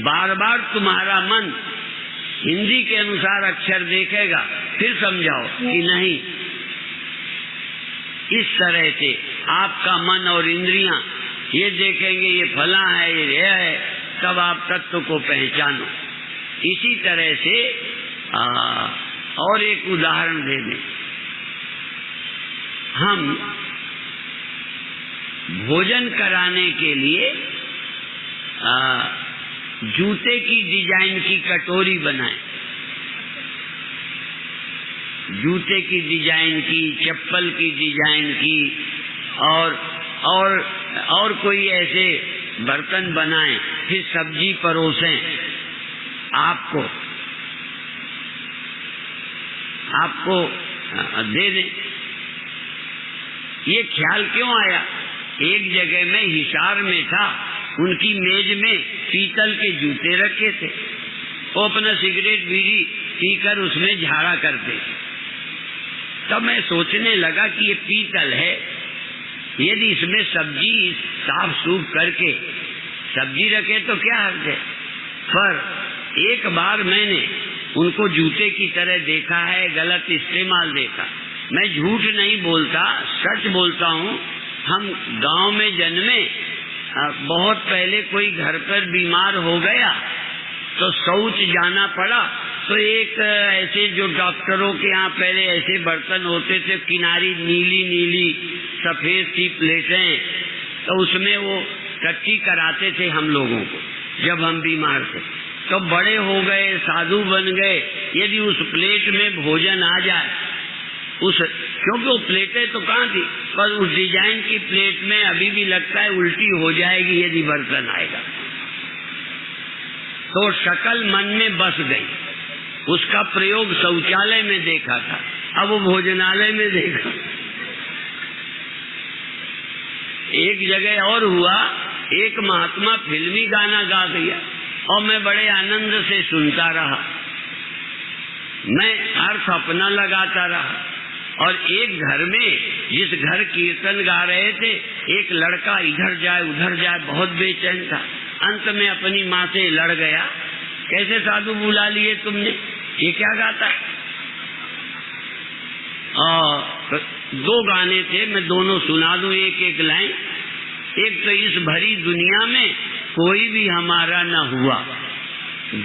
बार बार तुम्हारा मन हिंदी के अनुसार अक्षर देखेगा, फिर समझाओ कि नहीं, इस तरह से आपका मन और इंद्रियां ये देखेंगे ये फला है, ये है, तब आप तत्व को पहचानो। इसी तरह से और एक उदाहरण दे दें। हम भोजन कराने के लिए जूते की डिजाइन की कटोरी बनाए, जूते की डिजाइन की, चप्पल की डिजाइन की, और कोई ऐसे बर्तन बनाए, फिर सब्जी परोसें, आपको दे दें। ये ख्याल क्यों आया? एक जगह में हिसार में था, उनकी मेज में पीतल के जूते रखे थे, वो अपना सिगरेट बीड़ी पीकर उसमें झाड़ा करते थे। तब मैं सोचने लगा कि ये पीतल है, यदि इसमें सब्जी साफ सूफ करके सब्जी रखे तो क्या हर्ज है। पर एक बार मैंने उनको जूते की तरह देखा है, गलत इस्तेमाल देखा। मैं झूठ नहीं बोलता, सच बोलता हूँ। हम गांव में जन्मे, बहुत पहले कोई घर पर बीमार हो गया तो शौच जाना पड़ा, तो एक ऐसे जो डॉक्टरों के यहाँ पहले ऐसे बर्तन होते थे, किनारी नीली नीली सफेद सी प्लेटें, तो उसमें वो टट्टी कराते थे हम लोगों को जब हम बीमार थे। तो बड़े हो गए, साधु बन गए, यदि उस प्लेट में भोजन आ जाए, क्योंकि वो प्लेटें तो कहाँ थी, पर उस डिजाइन की प्लेट में अभी भी लगता है उल्टी हो जाएगी यदि बर्तन आएगा। तो शक्ल मन में बस गई। उसका प्रयोग शौचालय में देखा था, अब वो भोजनालय में देखा। एक जगह और हुआ, एक महात्मा फिल्मी गाना गा दिया और मैं बड़े आनंद से सुनता रहा, मैं अर्थ अपना लगाता रहा। और एक घर में, जिस घर कीर्तन गा रहे थे, एक लड़का इधर जाए उधर जाए, बहुत बेचैन था। अंत में अपनी माँ से लड़ गया, कैसे साधु बुला लिए तुमने, ये क्या गाता है। और 2 गाने थे, मैं दोनों सुना दूं एक एक लाइन। एक तो इस भरी दुनिया में कोई भी हमारा न हुआ,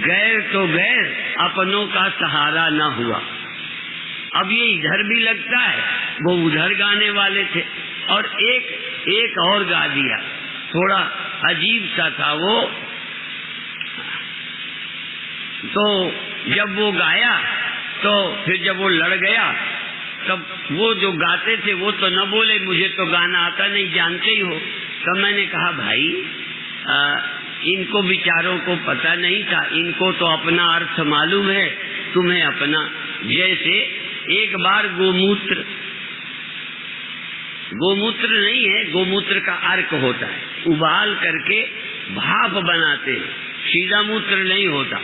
गैर तो गैर अपनों का सहारा न हुआ। अब ये इधर भी लगता है, वो उधर गाने वाले थे। और एक और गा दिया, थोड़ा अजीब सा था वो। तो जब वो गाया, तो फिर जब वो लड़ गया, तब वो जो गाते थे वो तो न बोले, मुझे तो गाना आता नहीं, जानते ही हो। तो मैंने कहा भाई, इनको बेचारों को पता नहीं था, इनको तो अपना अर्थ मालूम है, तुम्हें अपना। जैसे एक बार गोमूत्र नहीं है, गोमूत्र का अर्क होता है, उबाल करके भाप बनाते हैं, सीधा मूत्र नहीं होता,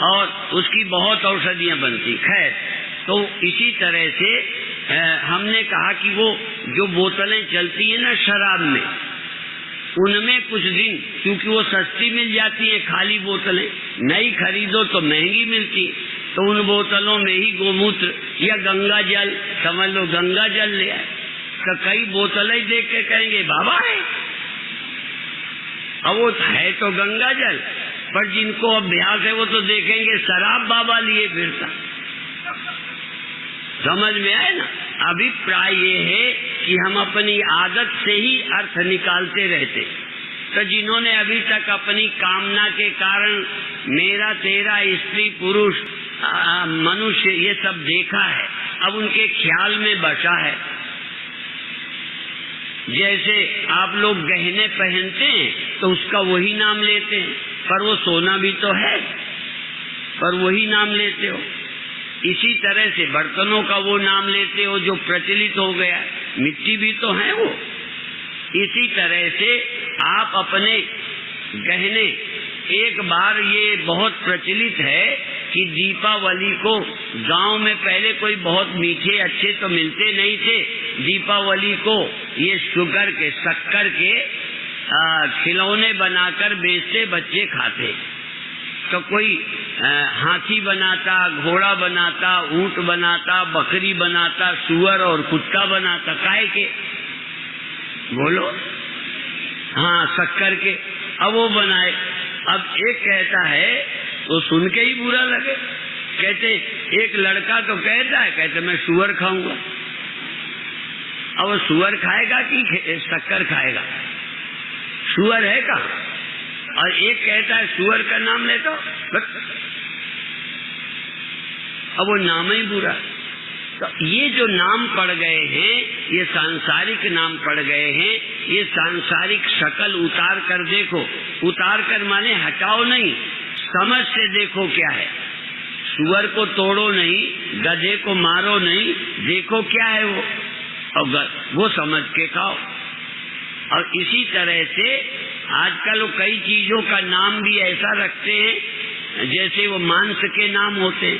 और उसकी बहुत औषधियां बनती। खैर, तो इसी तरह से हमने कहा कि वो जो बोतलें चलती है ना शराब में, उनमें कुछ दिन, क्योंकि वो सस्ती मिल जाती है खाली बोतलें, नई खरीदो तो महंगी मिलती, तो उन बोतलों में ही गोमूत्र या गंगा जल, समझ लो गंगा जल ले आए। तो कई बोतलें देख के कहेंगे बाबा है, अब वो है तो गंगा जल, पर जिनको अभ्यास है वो तो देखेंगे शराब बाबा लिए फिरता। समझ में आए ना। अभिप्राय ये है कि हम अपनी आदत से ही अर्थ निकालते रहते। तो जिन्होंने अभी तक अपनी कामना के कारण मेरा तेरा, स्त्री पुरुष, मनुष्य, ये सब देखा है, अब उनके ख्याल में बसा है। जैसे आप लोग गहने पहनते हैं तो उसका वही नाम लेते हैं, पर वो सोना भी तो है, पर वही नाम लेते हो। इसी तरह से बर्तनों का वो नाम लेते हो जो प्रचलित हो गया, मिट्टी भी तो है वो। इसी तरह से आप अपने गहने, एक बार ये बहुत प्रचलित है कि दीपावली को गांव में पहले कोई बहुत मीठे अच्छे तो मिलते नहीं थे, दीपावली को ये शुगर के शक्कर के खिलौने बनाकर बेचते, बच्चे खाते। तो कोई हाथी बनाता, घोड़ा बनाता, ऊंट बनाता, बकरी बनाता, सुअर और कुत्ता बनाता, काहे के बोलो? हाँ, शक्कर के। अब वो बनाए। अब एक कहता है तो सुन के ही बुरा लगे, कहते एक लड़का तो कहता है, कहते मैं सुअर खाऊंगा। अब वो सुअर खाएगा कि शक्कर खाएगा? सुअर है का? और एक कहता है सुअर का नाम ले तो, अब वो नाम ही बुरा। तो ये जो नाम पड़ गए हैं, ये सांसारिक नाम पड़ गए हैं, ये सांसारिक शक्ल उतार कर देखो, उतार कर माने हटाओ नहीं, समझ से देखो क्या है। सुअर को तोड़ो नहीं, गधे को मारो नहीं, देखो क्या है वो, और वो समझ के खाओ। और इसी तरह से आजकल वो कई चीजों का नाम भी ऐसा रखते हैं, जैसे वो मांस के नाम होते हैं,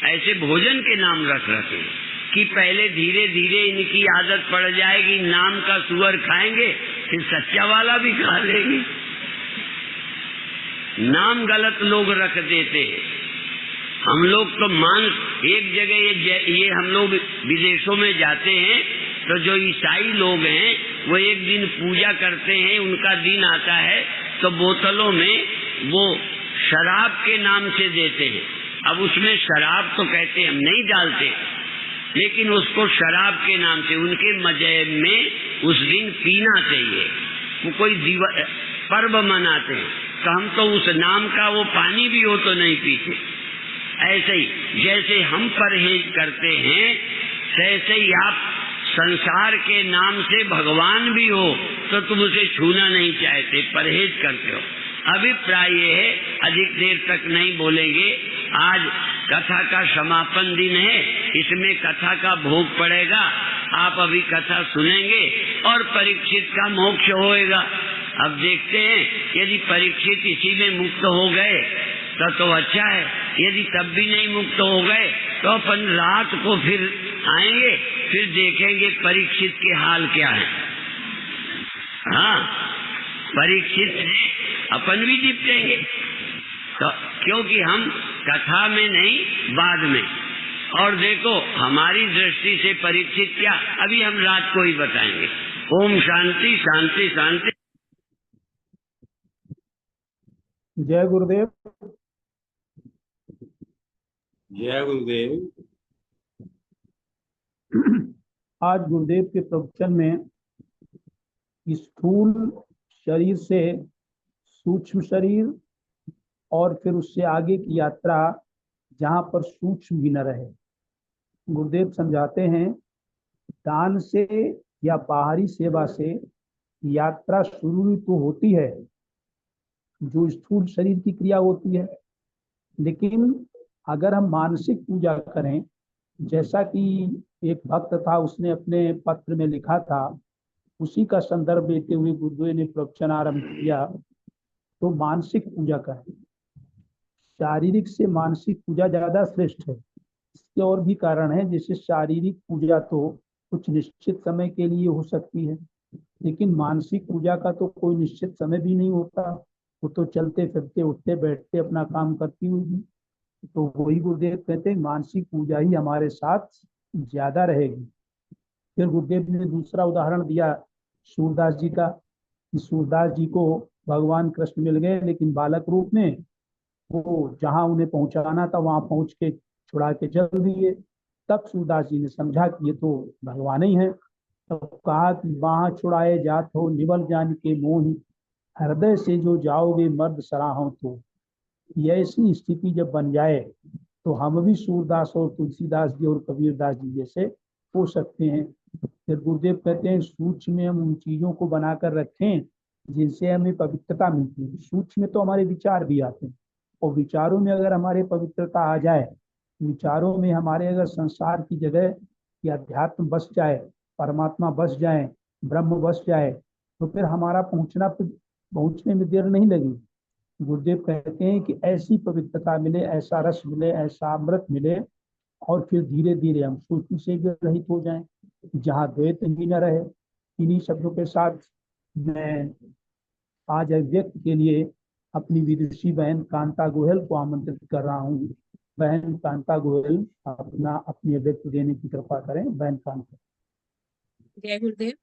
ऐसे भोजन के नाम रख रखे हैं कि पहले धीरे धीरे इनकी आदत पड़ जाएगी, नाम का सुअर खाएंगे, फिर सच्चा वाला भी खा लेंगे। नाम गलत लोग रख देते हैं। हम लोग तो मांस एक जगह ये हम लोग विदेशों में जाते हैं तो जो ईसाई लोग हैं वो एक दिन पूजा करते हैं, उनका दिन आता है तो बोतलों में वो शराब के नाम से देते हैं। अब उसमें शराब तो कहते हैं हम नहीं डालते, लेकिन उसको शराब के नाम से उनके मजहब में उस दिन पीना चाहिए, वो कोई पर्व मनाते हैं, तो हम तो उस नाम का वो पानी भी हो तो नहीं पीते। ऐसे ही जैसे हम परहेज करते हैं, वैसे ही आप संसार के नाम से भगवान भी हो तो तुम उसे छूना नहीं चाहते, परहेज करते हो। अभिप्राय ये है, अधिक देर तक नहीं बोलेंगे। आज कथा का समापन दिन है, इसमें कथा का भोग पड़ेगा। आप अभी कथा सुनेंगे और परीक्षित का मोक्ष होएगा। अब देखते हैं, यदि परीक्षित इसी में मुक्त हो गए तो अच्छा है, यदि तब भी नहीं मुक्त हो गए तो अपन रात को फिर आएंगे, फिर देखेंगे परीक्षित के हाल क्या है। हाँ, परीक्षित से अपन भी निपटेंगे, तो क्योंकि हम कथा में नहीं बाद में। और देखो हमारी दृष्टि से परीक्षित क्या, अभी हम रात को ही बताएंगे। ओम शांति शांति शांति। जय गुरुदेव। जय गुरुदेव। आज गुरुदेव के प्रवचन में स्थूल शरीर से सूक्ष्म शरीर और फिर उससे आगे की यात्रा जहाँ पर सूक्ष्म भी न रहे, गुरुदेव समझाते हैं दान से या बाहरी सेवा से यात्रा शुरू तो होती है, जो स्थूल शरीर की क्रिया होती है, लेकिन अगर हम मानसिक पूजा करें, जैसा कि एक भक्त था उसने अपने पत्र में लिखा था, उसी का संदर्भ देते हुए गुरुदेव ने प्रवचन आरंभ किया। तो मानसिक पूजा करें, शारीरिक से मानसिक पूजा ज्यादा श्रेष्ठ है। इसके और भी कारण है, जैसे शारीरिक पूजा तो कुछ निश्चित समय के लिए हो सकती है, लेकिन मानसिक पूजा का तो कोई निश्चित समय भी नहीं होता, वो तो चलते फिरते उठते बैठते अपना काम करती होगी। तो वही गुरुदेव कहते हैं मानसिक पूजा ही हमारे साथ ज्यादा रहेगी। फिर गुरुदेव ने दूसरा उदाहरण दिया सूरदास जी का, कि सूरदास जी को भगवान कृष्ण मिल गए, लेकिन बालक रूप में वो जहाँ उन्हें पहुंचाना था वहां पहुंच के छुड़ा के चल दिए। तब सूरदास जी ने समझा कि ये तो भगवान ही है। तब कहा कि वहां छुड़ाए जात हो निवल जान के मोही, हृदय से जो जाओगे मर्द सराहों तो। ऐसी स्थिति जब बन जाए तो हम भी सूरदास और तुलसीदास जी और कबीरदास जी जैसे हो सकते हैं। फिर गुरुदेव कहते हैं सूक्ष्म में हम उन चीजों को बनाकर रखें जिनसे हमें पवित्रता मिलती है। सूक्ष्म में तो हमारे विचार भी आते हैं, और विचारों में अगर हमारे पवित्रता आ जाए, विचारों में हमारे अगर संसार की जगह या अध्यात्म बस जाए, परमात्मा बस जाए, ब्रह्म बस जाए, तो फिर हमारा पहुंचने में देर नहीं लगेगी। गुरुदेव कहते हैं कि ऐसी पवित्रता मिले, ऐसा रस मिले, ऐसा अमृत मिले, और फिर धीरे धीरे हम सूची से भी रहित हो जाएं, जहाँ द्वैत ही न रहे। इन्हीं शब्दों के साथ मैं आज एक व्यक्ति के लिए अपनी विदुषी बहन कांता गोयल को आमंत्रित कर रहा हूँ। बहन कांता गोयल अपना अपनी व्यक्ति देने की कृपा करें। बहन कांता। जय गुरुदेव।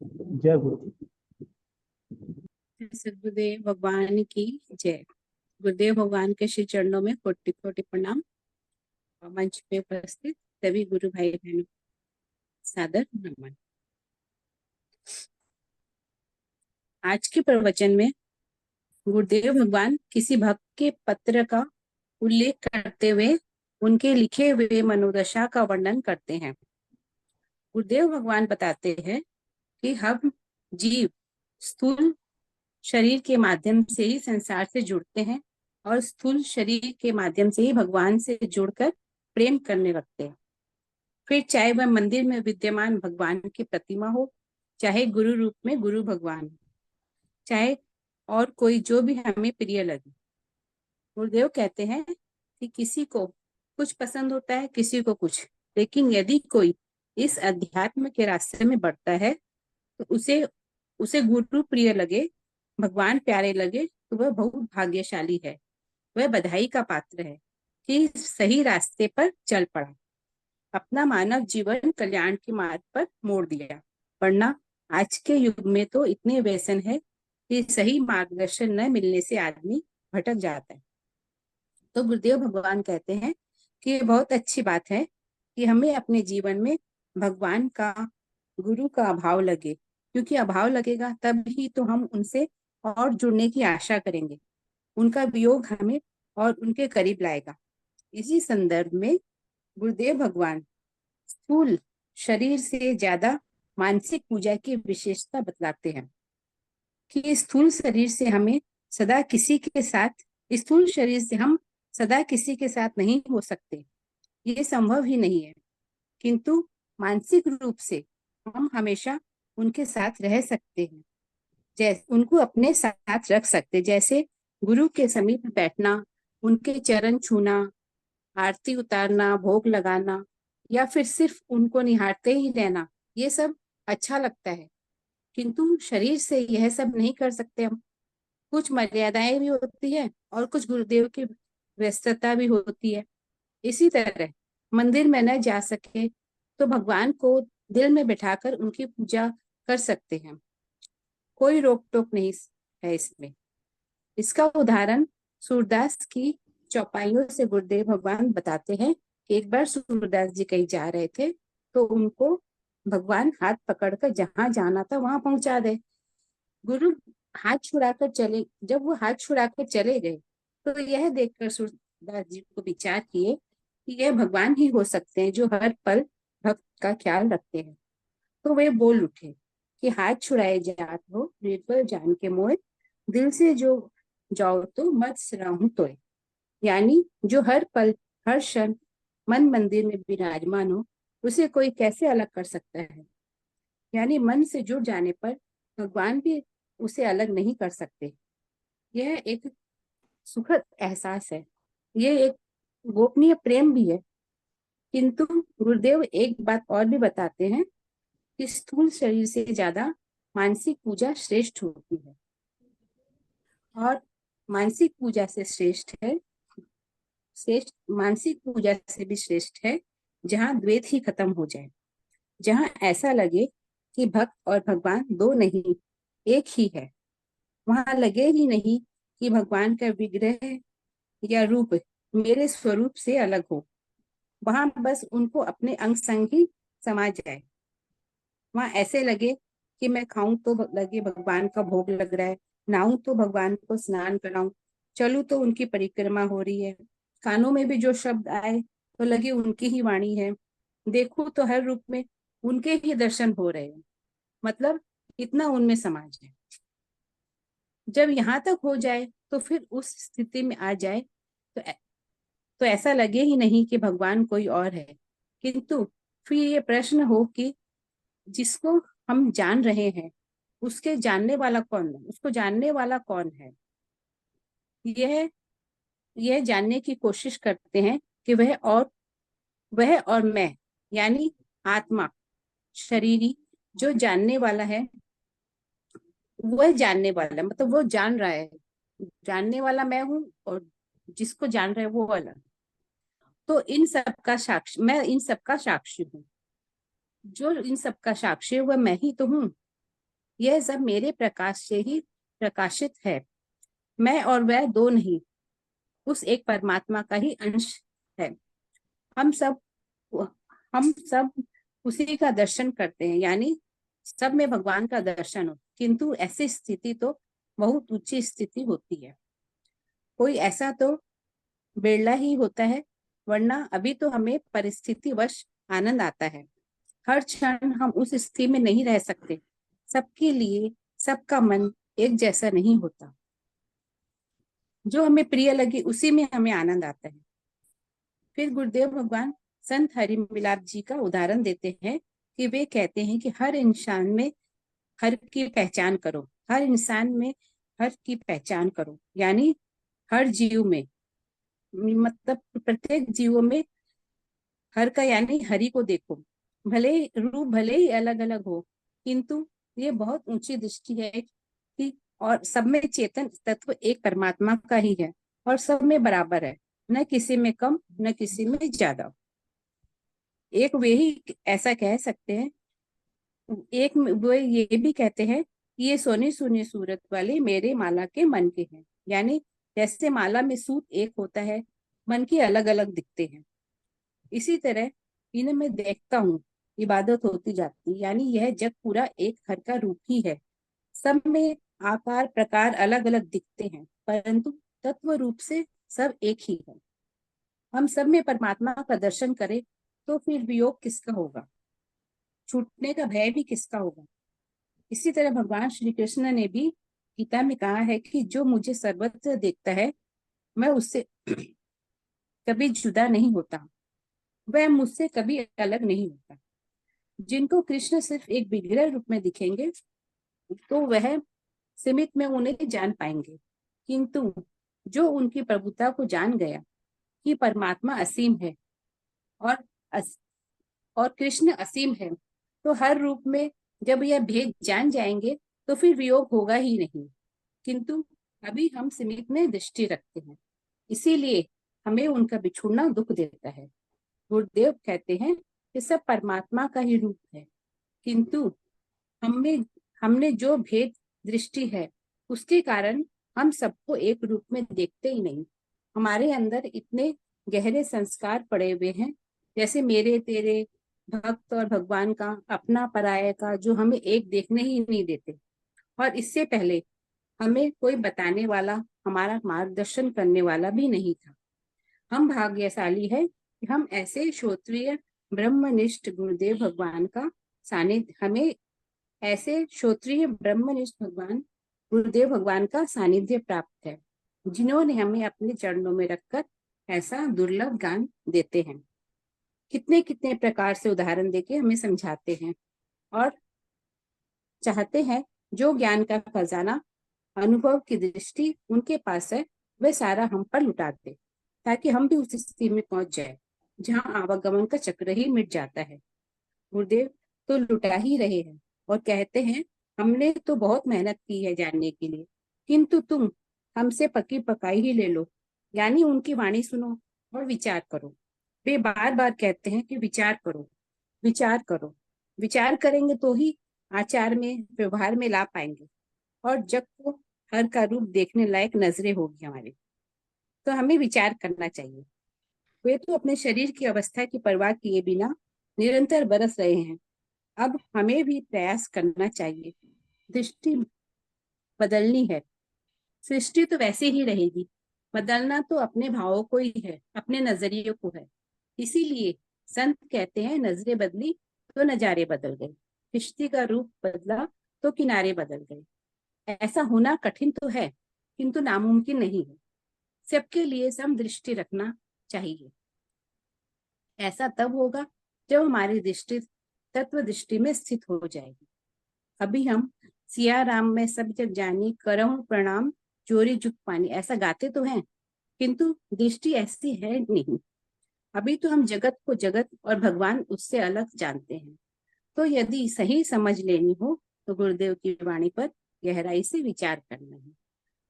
जय गुरुदेव। सदगुरुदेव भगवान की जय। गुरुदेव भगवान के श्री चरणों में कोटि कोटि प्रणाम। मंच पे उपस्थित सभी गुरु भाई बहनों सादर नमन। आज के प्रवचन में गुरुदेव भगवान किसी भक्त के पत्र का उल्लेख करते हुए उनके लिखे हुए मनोदशा का वर्णन करते हैं। गुरुदेव भगवान बताते हैं कि हम जीव स्थूल शरीर के माध्यम से ही संसार से जुड़ते हैं और स्थूल शरीर के माध्यम से ही भगवान से जुड़कर प्रेम करने लगते हैं। फिर चाहे वह मंदिर में विद्यमान भगवान की प्रतिमा हो, चाहे गुरु रूप में गुरु भगवान, चाहे और कोई जो भी हमें प्रिय लगे। गुरुदेव कहते हैं कि किसी को कुछ पसंद होता है, किसी को कुछ, लेकिन यदि कोई इस अध्यात्म के रास्ते में बढ़ता है तो उसे गुरु प्रिय लगे, भगवान प्यारे लगे, तो वह बहुत भाग्यशाली है। वह बधाई का पात्र है कि सही रास्ते पर चल पड़ा, अपना मानव जीवन कल्याण के मार्ग पर मोड़ दिया। वरना आज के युग में तो इतने व्यसन है कि सही मार्गदर्शन न मिलने से आदमी भटक जाता है। तो गुरुदेव भगवान कहते हैं कि ये बहुत अच्छी बात है कि हमें अपने जीवन में भगवान का, गुरु का अभाव लगे, क्योंकि अभाव लगेगा तब ही तो हम उनसे और जुड़ने की आशा करेंगे। उनका वियोग हमें और उनके करीब लाएगा। इसी संदर्भ में गुरुदेव भगवान स्थूल शरीर से ज्यादा मानसिक पूजा की विशेषता बतलाते हैं कि स्थूल शरीर से हम सदा किसी के साथ नहीं हो सकते, ये संभव ही नहीं है। किंतु मानसिक रूप से हम हमेशा उनके साथ रह सकते हैं, जैसे उनको अपने साथ रख सकते, जैसे गुरु के समीप बैठना, उनके चरण छूना, आरती उतारना, भोग लगाना, या फिर सिर्फ उनको निहारते ही रहना, ये सब अच्छा लगता है। किंतु शरीर से यह सब नहीं कर सकते हम। कुछ मर्यादाएं भी होती है और कुछ गुरुदेव की व्यस्तता भी होती है। इसी तरह मंदिर में न जा सके तो भगवान को दिल में बिठाकर उनकी पूजा कर सकते हैं, कोई रोक टोक नहीं है इसमें। इसका उदाहरण सूरदास की चौपाइयों से गुरुदेव भगवान बताते हैं कि एक बार सूरदास जी कहीं जा रहे थे तो उनको भगवान हाथ पकड़कर जहां जाना था वहां पहुंचा दे। गुरु जब वो हाथ छुड़ाकर चले गए तो यह देखकर सूरदास जी को विचार किए कि यह भगवान ही हो सकते हैं जो हर पल भक्त का ख्याल रखते हैं। तो वे बोल उठे कि हाथ छुड़ाए जात हो निर्बल जान के मोए, दिल से जो जाओ तो मत सराहूं तोय। यानी जो हर पल हर क्षण मन मंदिर में विराजमान हो, उसे कोई कैसे अलग कर सकता है। यानी मन से जुड़ जाने पर भगवान भी उसे अलग नहीं कर सकते। यह एक सुखद एहसास है, यह एक गोपनीय प्रेम भी है। किंतु गुरुदेव एक बात और भी बताते हैं कि स्थूल शरीर से ज्यादा मानसिक पूजा श्रेष्ठ होती है, और मानसिक पूजा से भी श्रेष्ठ है जहाँ द्वैत ही खत्म हो जाए, जहाँ ऐसा लगे कि भक्त और भगवान दो नहीं एक ही है। वहां लगे ही नहीं कि भगवान का विग्रह या रूप मेरे स्वरूप से अलग हो, वहां बस उनको अपने अंग संग ही समा जाए। वहां ऐसे लगे कि मैं खाऊं तो लगे भगवान का भोग लग रहा है, नहाऊं तो भगवान को स्नान कराऊं, चलूं तो उनकी परिक्रमा हो रही है, कानों में भी जो शब्द आए तो लगे उनकी ही वाणी है, देखूं तो हर रूप में उनके ही दर्शन हो रहे हैं। मतलब इतना उनमें समा जाए। जब यहाँ तक हो जाए तो फिर उस स्थिति में आ जाए तो ऐसा लगे ही नहीं कि भगवान कोई और है। किंतु फिर ये प्रश्न हो कि जिसको हम जान रहे हैं उसके जानने वाला कौन है, उसको जानने वाला कौन है। यह जानने की कोशिश करते हैं कि वह और मैं, यानी आत्मा, शरीरी, जो जानने वाला है, वह जानने वाला, मतलब वो जान रहा है, जानने वाला मैं हूँ और जिसको जान रहा है वो अलग। तो इन सब का साक्षी, मैं इन सब का साक्षी हूँ। जो इन सब का साक्षी है वह मैं ही तो हूँ। यह सब मेरे प्रकाश से ही प्रकाशित है। मैं और वह दो नहीं, उस एक परमात्मा का ही अंश है। हम सब उसी का दर्शन करते हैं, यानी सब में भगवान का दर्शन हो। किंतु ऐसी स्थिति तो बहुत ऊंची स्थिति होती है। कोई ऐसा तो बिरला ही होता है, वरना अभी तो हमें परिस्थितिवश आनंद आता है। हर क्षण हम उस स्थिति में नहीं रह सकते। सबके लिए सबका मन एक जैसा नहीं होता। जो हमें प्रिय लगे उसी में हमें आनंद आता है। फिर गुरुदेव भगवान संत हरिमिलाप जी का उदाहरण देते हैं कि वे कहते हैं कि हर इंसान में हर की पहचान करो। हर इंसान में हर की पहचान करो, यानी हर जीव में, मतलब प्रत्येक जीवों में हर का, यानी हरि को देखो। रूप भले ही अलग अलग हो, किंतु ये बहुत ऊंची दृष्टि है कि और सब में चेतन तत्व एक परमात्मा का ही है और सब में बराबर है, न किसी में कम न किसी में ज्यादा। एक वे ही ऐसा कह सकते हैं, एक वो ये भी कहते हैं कि ये सोनी सुनी सूरत वाले मेरे माला के मन के हैं। यानी जैसे माला में सूत एक होता है, मन की अलग अलग दिखते हैं, इसी तरह इन्हें मैं देखता हूँ, इबादत होती जाती। यानी यह जग पूरा एक हर का रूप ही है। सब में आकार प्रकार अलग अलग दिखते हैं, परंतु तत्व रूप से सब एक ही है। हम सब में परमात्मा का दर्शन करें तो फिर वियोग किसका होगा, छूटने का भय भी किसका होगा। इसी तरह भगवान श्री कृष्ण ने भी गीता में कहा है कि जो मुझे सर्वत्र देखता है, मैं उससे कभी जुदा नहीं होता, वह मुझसे कभी अलग नहीं होता। जिनको कृष्ण सिर्फ एक विग्रह रूप में दिखेंगे तो वह सीमित में उन्हें जान पाएंगे, किंतु जो उनकी प्रभुता को जान गया कि परमात्मा असीम है और कृष्ण असीम है, तो हर रूप में जब यह भेद जान जाएंगे तो फिर वियोग होगा ही नहीं। किंतु अभी हम सीमित में दृष्टि रखते हैं, इसीलिए हमें उनका बिछुड़ना दुख देता है। गुरुदेव कहते हैं कि सब परमात्मा का ही रूप है, किंतु हमने जो भेद दृष्टि है उसके कारण हम सबको एक रूप में देखते ही नहीं। हमारे अंदर इतने गहरे संस्कार पड़े हुए हैं, जैसे मेरे तेरे, भक्त और भगवान का, अपना पराया का, जो हमें एक देखने ही नहीं देते। और इससे पहले हमें कोई बताने वाला, हमारा मार्गदर्शन करने वाला भी नहीं था। हम भाग्यशाली है कि हम ऐसे श्रोत्रिय ब्रह्मनिष्ठ गुरुदेव भगवान का सानिध्य, हमें ऐसे श्रोत्रिय ब्रह्मनिष्ठ गुरुदेव भगवान का सानिध्य प्राप्त है, जिन्होंने हमें अपने चरणों में रखकर ऐसा दुर्लभ ज्ञान देते हैं। कितने कितने प्रकार से उदाहरण देके हमें समझाते हैं और चाहते हैं जो ज्ञान का खजाना, अनुभव की दृष्टि उनके पास है, वह सारा हम पर लुटा दे, ताकि हम भी उस स्थिति में पहुंच जाए जहाँ आवागमन का चक्र ही मिट जाता है। गुरुदेव तो लुटा ही रहे हैं और कहते हैं हमने तो बहुत मेहनत की है जानने के लिए, किंतु तुम हमसे पकी पकाई ही ले लो, यानी उनकी वाणी सुनो और विचार करो। वे बार बार कहते हैं कि विचार करो, विचार करो। विचार करेंगे तो ही आचार में, व्यवहार में ला पाएंगे और जग को हर का रूप देखने लायक नजरें होगी हमारी। तो हमें विचार करना चाहिए। वे तो अपने शरीर की अवस्था की परवाह किए बिना निरंतर बरस रहे हैं, अब हमें भी प्रयास करना चाहिए। दृष्टि बदलनी है, सृष्टि तो वैसे ही रहेगी, बदलना तो अपने भावों को ही है, अपने नजरिए को है। इसीलिए संत कहते हैं नजरें बदली तो नजारे बदल गए, किश्ती का रूप बदला तो किनारे बदल गए। ऐसा होना कठिन तो है, किंतु नामुमकिन नहीं है। सबके लिए सम दृष्टि रखना चाहिए। ऐसा तब होगा जब हमारी दृष्टि तत्व दृष्टि में स्थित हो जाएगी। अभी हम सिया राम में सब जग जानी करहूं प्रणाम, जोरी जुग पानी, ऐसा गाते तो हैं किंतु दृष्टि ऐसी है नहीं। अभी तो हम जगत को जगत और भगवान उससे अलग जानते हैं। तो यदि सही समझ लेनी हो तो गुरुदेव की वाणी पर गहराई से विचार करना है,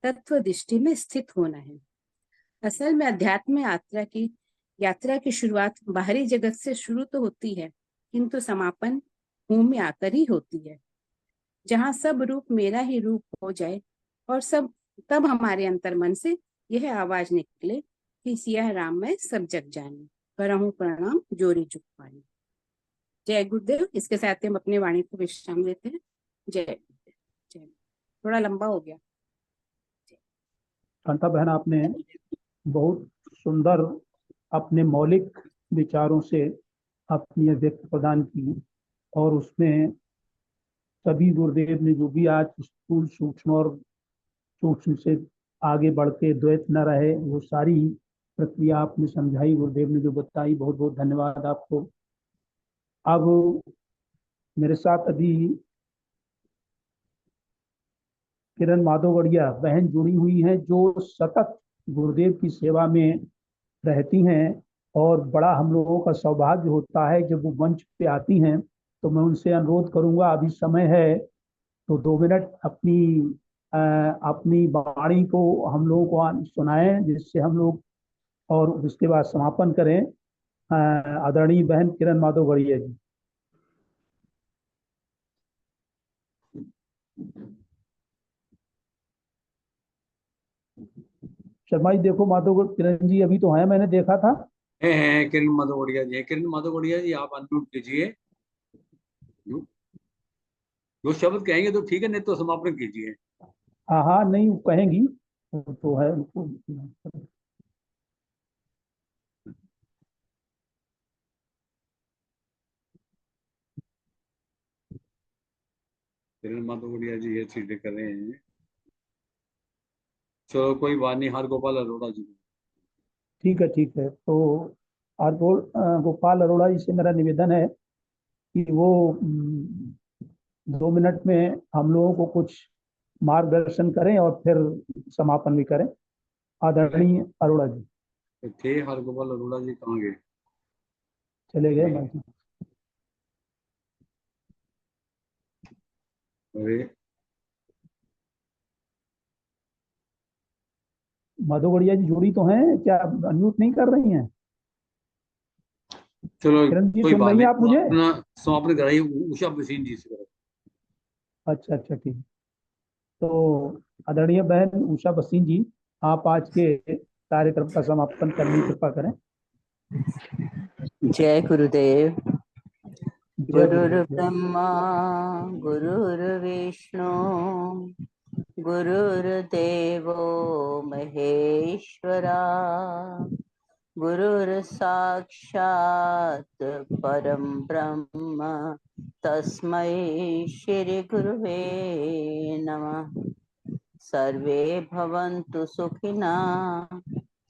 तत्व दृष्टि में स्थित होना है। असल में अध्यात्म यात्रा की शुरुआत बाहरी जगत से शुरू तो होती है, किंतु समापन मुंह में आकर ही होती है, जहाँ सब रूप मेरा ही रूप हो जाए और तब हमारे अंतर मन से यह आवाज निकले कि सिया राम मैं सब जग जाने, करहूं प्रणाम जोरी जुग पानी। जय गुरुदेव। इसके साथ हम अपने वाणी को विश्राम देते हैं। जय गुरुदेव। जय। थोड़ा लंबा हो गया। कांता बहन, आपने बहुत सुंदर अपने मौलिक विचारों से अपनी व्यक्त प्रदान की, और उसमें सभी गुरुदेव ने जो भी आज स्थूल सूक्ष्म और सूक्ष्म से आगे बढ़ के द्वैत न रहे, वो सारी प्रक्रिया आपने समझाई, गुरुदेव ने जो बताई, बहुत बहुत धन्यवाद आपको। अब मेरे साथ अभी किरण माधोगढ़िया बहन जुड़ी हुई हैं, जो सतत गुरुदेव की सेवा में रहती हैं, और बड़ा हम लोगों का सौभाग्य होता है जब वो मंच पे आती हैं। तो मैं उनसे अनुरोध करूंगा, अभी समय है तो 2 मिनट अपनी वाणी को हम लोगों को सुनाएं, जिससे हम लोग और उसके बाद समापन करें। आदरणीय बहन किरण माधोगढ़िया जी। शर्मा जी देखो, माधोगढ़ किरण जी अभी तो है, मैंने देखा था। है किरण माधोगढ़िया जी, किरण माधोगढ़िया जी आप अनम्यूट कीजिए। जो शब्द कहेंगे तो ठीक है, नहीं तो समापन कीजिए। हाँ हाँ, नहीं वो कहेंगी तो है उनको। किरण माधोगढ़िया जी ये चीजें कर रहे हैं। चलो कोई बात नहीं, हर गोपाल अरोड़ा जी। ठीक है ठीक है। तो और गोपाल अरोड़ा जी से मेरा निवेदन है कि वो 2 मिनट में हम लोगों को कुछ मार्गदर्शन करें और फिर समापन भी करें। आदरणीय अरोड़ा जी। थे हर गोपाल अरोड़ा जी कहाँ गए? चले गए बाकी। अरे माधोगढ़िया जी जुड़ी तो हैं, क्या अनम्यूट नहीं कर रही हैं? चलो किरण जी कोई सुन बात रही नहीं, हैं आप मुझे? अपना समापन कराइए उषा बसीन जी से करो। अच्छा अच्छा, ठीक। तो आदरणीय बहन उषा बसीन जी, आप आज के कार्यक्रम का समापन करने की कृपा करें। जय गुरुदेव। जय गुरुदेव। गुरुर्ब्रह्मा गुरुर्विष्णु गुरुर्देवो महेश्वरा, गुरुर्साक्षात् परं ब्रह्म, तस्मै श्री गुरुवे नमः। सर्वे भवन्तु सुखिनः,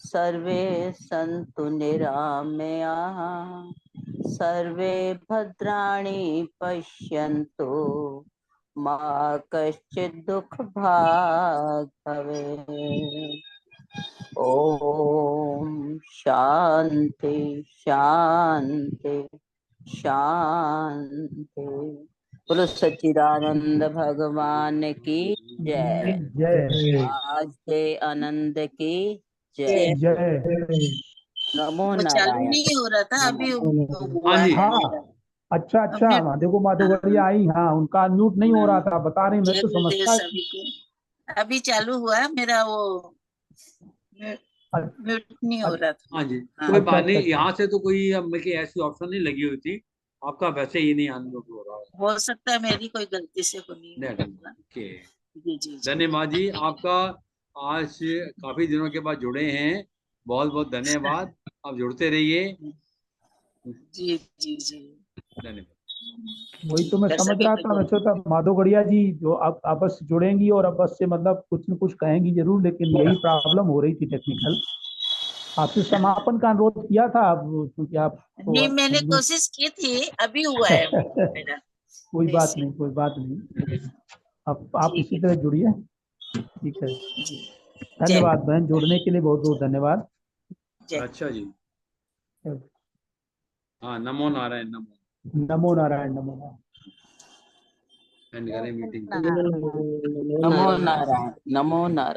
सर्वे सन्तु निरामयाः, सर्वे भद्राणि पश्यन्तु, मा कश्चित् दुःखभाग् भवेत्। ओम शांति शांति शांति। बोलो सच्चिदानंद भगवान की जय। जय आज के आनंद की जय। जय। नमो वो चालू नारायण। नहीं हो रहा था, अभी हुआ हाँ जी। है हाँ, मेरा। अच्छा अच्छा, अभी देखो माधोगढ़िया आई, हाँ उनका अनम्यूट नहीं हो रहा था, बता रही, मैं जय तो गुरुदेव समझता। सभी को। अभी चालू हुआ है मेरा, वो म्यूट नहीं हो रहा था। हाँ जी, हाँ। कोई अच्छा बात अच्छा नहीं, अच्छा। यहाँ से तो कोई मेरे ऐसी ऑप्शन नहीं लगी हुई थी, आपका वैसे ही नहीं अनम्यूट हो रहा है। हो सकता है मेरी कोई गलती से होनी है। ओके, जी जी जी। धन्यवाद जी आपका। आज काफी दिनों के बाद जुड़े हैं, बहुत बहुत धन्यवाद। आप जुड़ते रहिए। जी जी जी। धन्यवाद। वही तो मैं कर समझ सके रहा तो था, वैसे तो माधोगढ़िया जी जो अब आपस से जुड़ेंगी और आपस से मतलब कुछ न कुछ कहेंगी जरूर, लेकिन यही प्रॉब्लम हो रही थी टेक्निकल। आपसे समापन का अनुरोध किया था, क्योंकि आप तो नहीं, मैंने कोशिश की थी, अभी हुआ है मेरा। कोई बात ऐसे। नहीं, कोई बात नहीं। अब आप ठीक इसी है। तरह जुड़िए। ठीक है, जी धन्यवाद बहन, जुड़ने के लिए बहुत बहुत धन्यवाद। जय अच्छा जी, हाँ, नमो नारायण, नमो नमो नारायण, नमो नारायण। एंड करें मीटिंग। नमो नारायण, नमो नारायण।